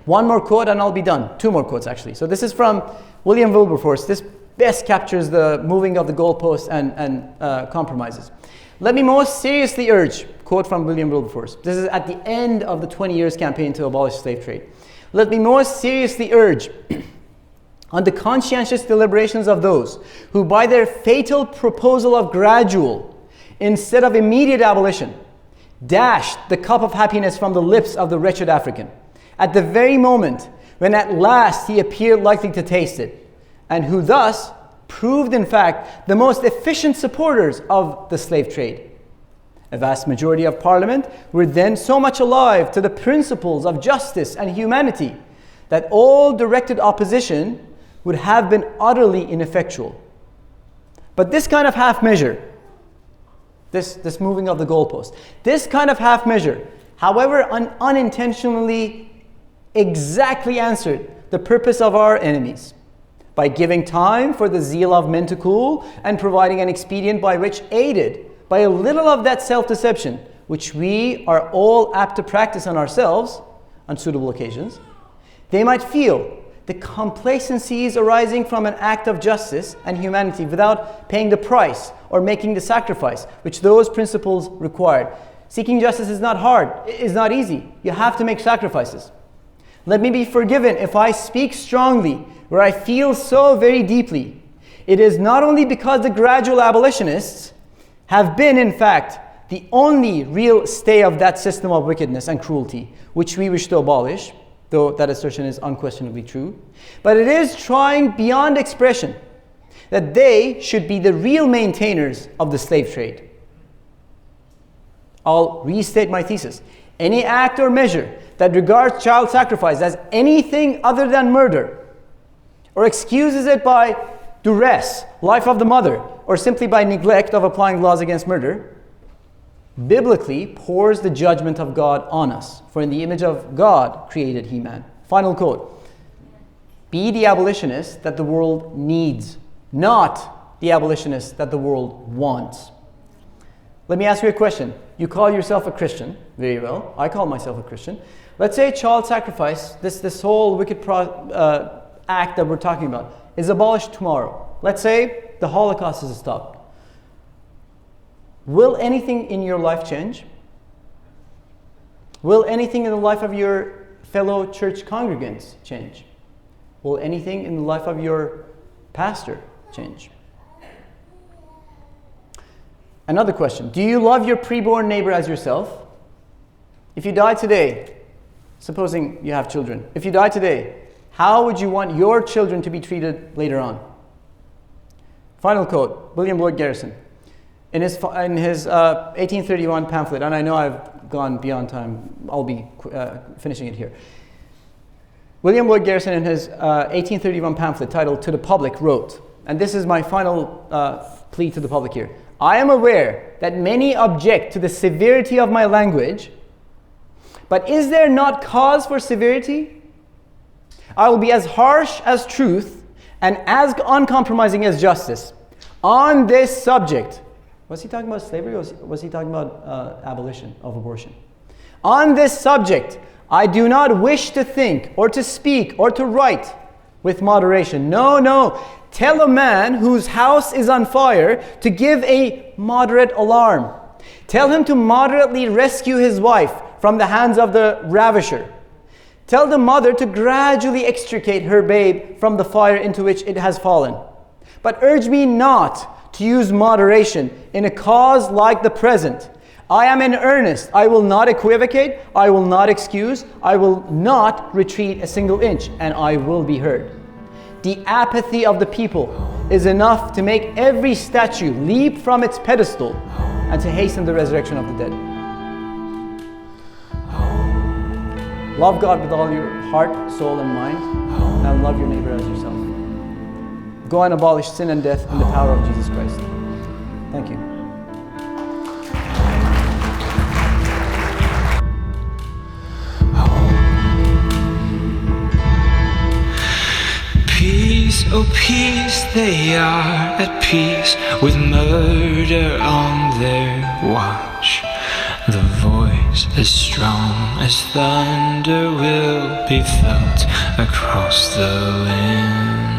One more quote and I'll be done. Two more quotes actually. So this is from William Wilberforce. This best captures the moving of the goalposts and compromises. Let me most seriously urge, quote from William Wilberforce. This is at the end of the 20 years campaign to abolish slave trade. Let me most seriously urge on the conscientious deliberations of those who by their fatal proposal of gradual instead of immediate abolition dashed the cup of happiness from the lips of the wretched African, at the very moment when at last he appeared likely to taste it, and who thus proved in fact the most efficient supporters of the slave trade. A vast majority of Parliament were then so much alive to the principles of justice and humanity that all directed opposition would have been utterly ineffectual. But this kind of half measure, this moving of the goalpost, this kind of half measure, however unintentionally, exactly answered the purpose of our enemies by giving time for the zeal of men to cool and providing an expedient by which, aided by a little of that self-deception, which we are all apt to practice on ourselves on suitable occasions, they might feel the complacencies arising from an act of justice and humanity without paying the price or making the sacrifice which those principles required. Seeking justice is not hard, it is not easy. You have to make sacrifices. Let me be forgiven if I speak strongly where I feel so very deeply. It is not only because the gradual abolitionists have been, in fact, the only real stay of that system of wickedness and cruelty which we wish to abolish, though that assertion is unquestionably true, but it is trying beyond expression that they should be the real maintainers of the slave trade. I'll restate my thesis. Any act or measure that regards child sacrifice as anything other than murder, or excuses it by duress, life of the mother, or simply by neglect of applying laws against murder, biblically pours the judgment of God on us. For in the image of God created he man. Final quote. Be the abolitionist that the world needs, not the abolitionist that the world wants. Let me ask you a question. You call yourself a Christian. Very well. I call myself a Christian. Let's say child sacrifice, this whole wicked act that we're talking about, is abolished tomorrow. Let's say the Holocaust is stopped. Will anything in your life change? Will anything in the life of your fellow church congregants change? Will anything in the life of your pastor change? Another question. Do you love your preborn neighbor as yourself? If you die today, supposing you have children, if you die today, how would you want your children to be treated later on? Final quote, William Lloyd Garrison. In his 1831 pamphlet, and I know I've gone beyond time, I'll be finishing it here. William Lloyd Garrison, in his 1831 pamphlet titled To the Public, wrote, and this is my final plea to the public here, I am aware that many object to the severity of my language, but is there not cause for severity? I will be as harsh as truth and as uncompromising as justice on this subject. Was he talking about slavery or was he talking about abolition of abortion? On this subject, I do not wish to think or to speak or to write with moderation. No. Tell a man whose house is on fire to give a moderate alarm. Tell him to moderately rescue his wife from the hands of the ravisher. Tell the mother to gradually extricate her babe from the fire into which it has fallen. But urge me not to use moderation in a cause like the present. I am in earnest. I will not equivocate. I will not excuse. I will not retreat a single inch, and I will be heard. The apathy of the people is enough to make every statue leap from its pedestal and to hasten the resurrection of the dead. Love God with all your heart, soul, and mind, and love your neighbor as yourself. Go and abolish sin and death in the power of Jesus Christ. Thank you. Peace, oh peace, they are at peace with murder on their watch. The voice as strong as thunder will be felt across the wind.